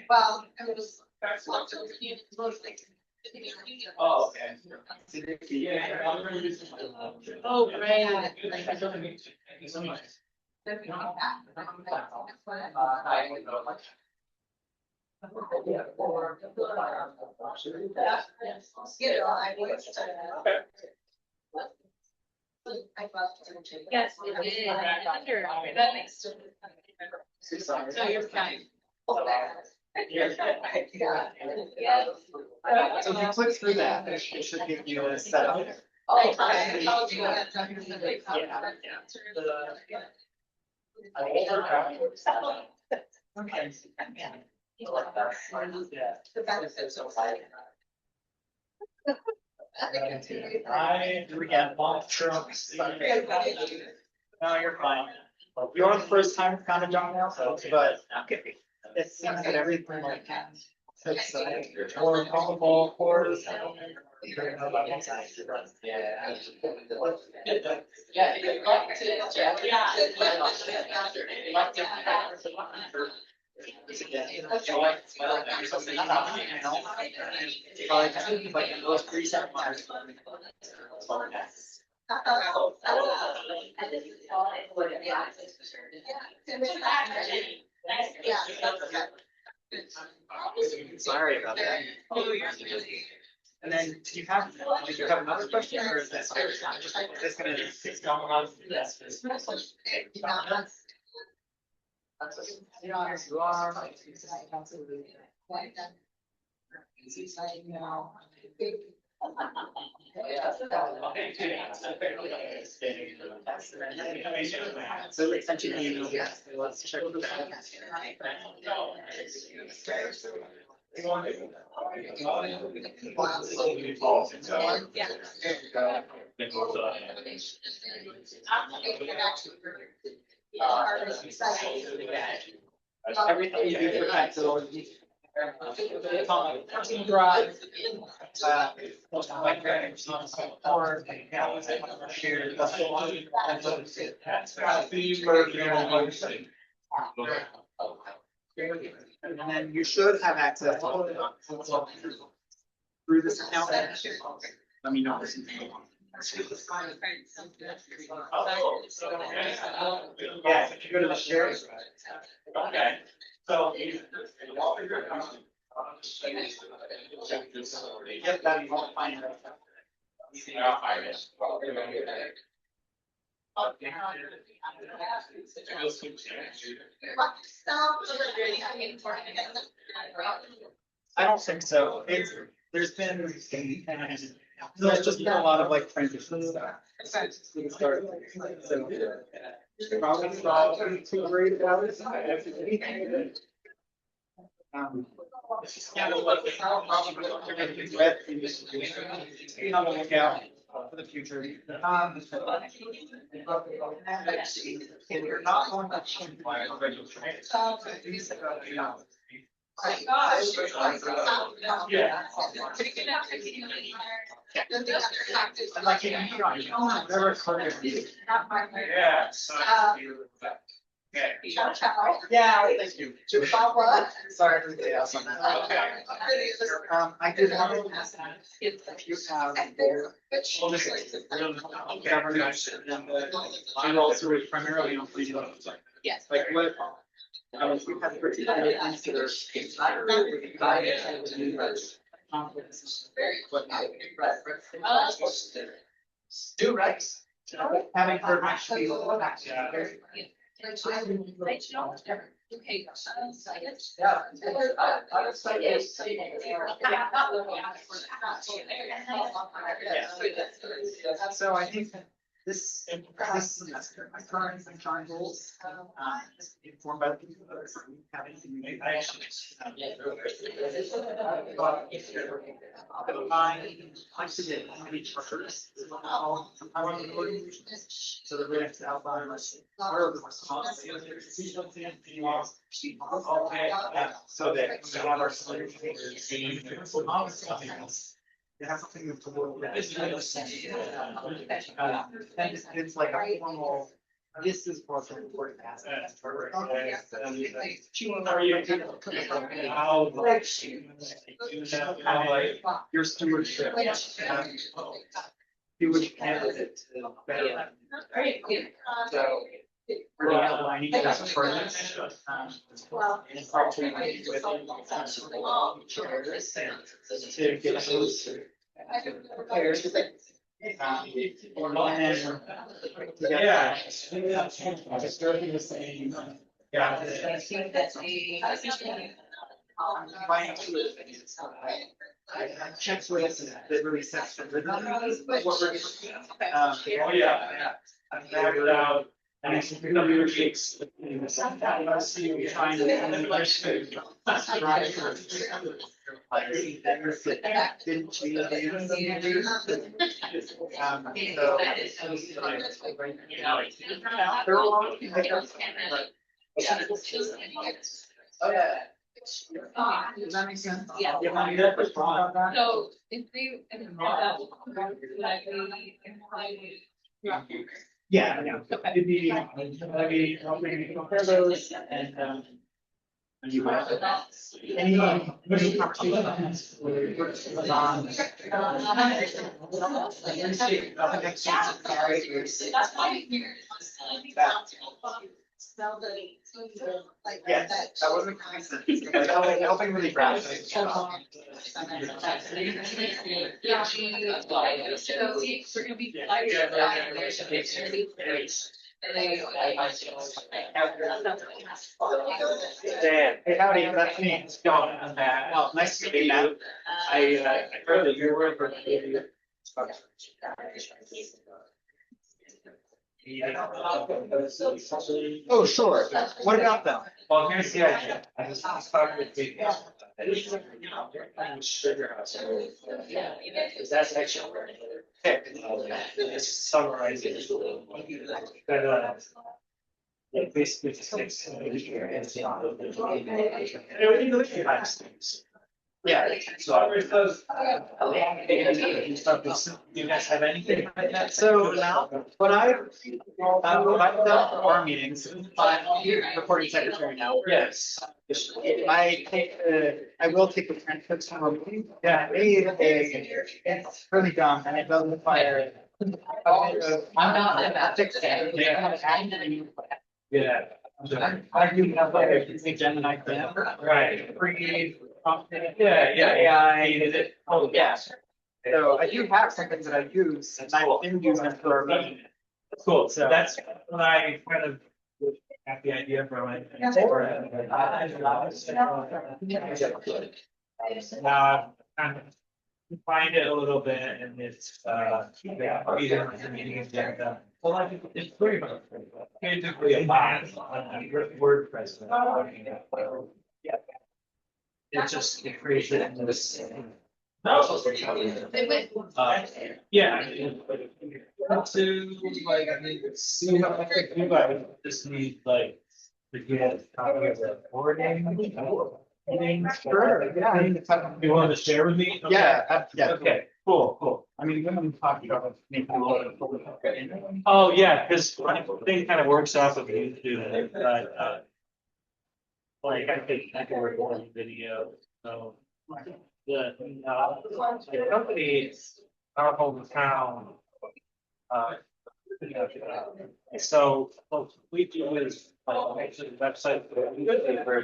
Well, it was. Oh, okay. Yeah. Oh, great. Thank you so much. Yes, it did. That makes sense. So you're fine. So if you click through that, it should give you a setup. Oh, okay. Okay. The benefits of We got long trucks. No, you're fine. You're on the first time kind of John now, but it seems that everything like it's or call the ball or. Sorry about that. Oh, you're really. And then, did you have another question, or is this gonna take going on? Yes. You are. So essentially, yes, let's check with everything you do for that, so. Drive. Like or share. And then you should have access through this account. Let me know. Yeah, if you go to the shares. Okay. So. Yep, that you won't find it. I don't think so. There's just been a lot of like transition stuff. So probably not too worried about it. Be on the lookout for the future. If you're not going to change my regular yeah. Like you never yeah. Okay. Yeah, thank you. Sorry for the else on that. Okay. I did want to ask if you have governance and also primarily on free loans. Yes. Like what? We've had particularly consider do right. Having heard my spiel. So I think this semester, my current sunshine goals, informed by the people that are having to I actually. So the next outline was where the response. Okay, so that we have our solutions. It has something to do with it's like a formal. This is what's important aspect. Your stewardship. Stewardship candidate better. So. Really outlining that purpose. And probably with to get those. Yeah. Just starting the same. Yeah. Checklist that really sets the rhythm. What we're oh yeah. Yeah. And I think we're takes. I see you trying to. Oh yeah. Does that make sense? Yeah. So if we. Yeah, it'd be, helping compare those and, you might have any conversations with on. smell the. Like Yes, that wasn't consistent. Helping really grasp it. Dan, hey, howdy, that's me, it's John. Oh, nice to meet you. I heard that you were for. Oh, sure. What about them? Well, here's the idea. I just talked with people. Sugar house. That's actually. Just summarizing. That, it basically just takes. Yeah. So you guys have anything like that? So now, what I've done for our meetings, I'm recording secretary now. Yes. I will take the transcripts from our meeting. Yeah, it's really dumb and it doesn't require. I'm not an ethics guy. Yeah. I do have like a Gemini thing. Right. Yeah, AI. Oh, yes. So I do have something that I use and I've been using for our meeting. Cool, so that's what I kind of got the idea from it. Now I've kind of refined it a little bit and it's either in the meeting agenda. Well, like it's pretty much basically a box on WordPress. Yeah. It just it creates it into this. Yeah. To like, I mean, see how I could do, I just need like to get a copy of the boarding. Sure, yeah. You want to share with me? Okay. Yeah, yeah. Okay, cool. I mean, we haven't talked about making a lot of. Oh, yeah, because my thing kind of works off of YouTube, but like I could record a video, so. The company, our hometown. So what we do is actually the website for the newspaper.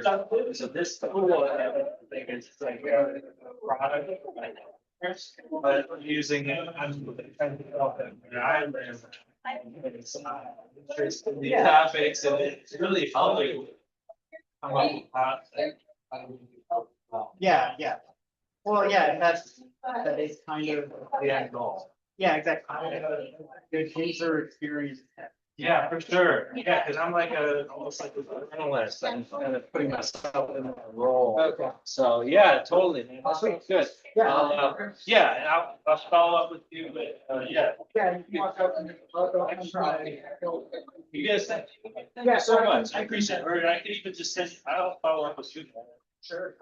So this tool and everything is like a product. But I'm using it, I'm trying to develop it where I live. It's interested in the topics and it's really helping. Come up with that. Yeah. Well, yeah, that is kind of the end goal. Yeah, exactly. Good user experience. Yeah, for sure. Yeah, because I'm like almost like a journalist. I'm kind of putting myself in that role. Okay. So yeah, totally, man. Sweet, good. Yeah. Yeah, and I'll follow up with you, but yeah. Yeah, you walk up and I'll try. You guys, thank you so much. I appreciate it. Or I could even just send. I'll follow up with you. Sure.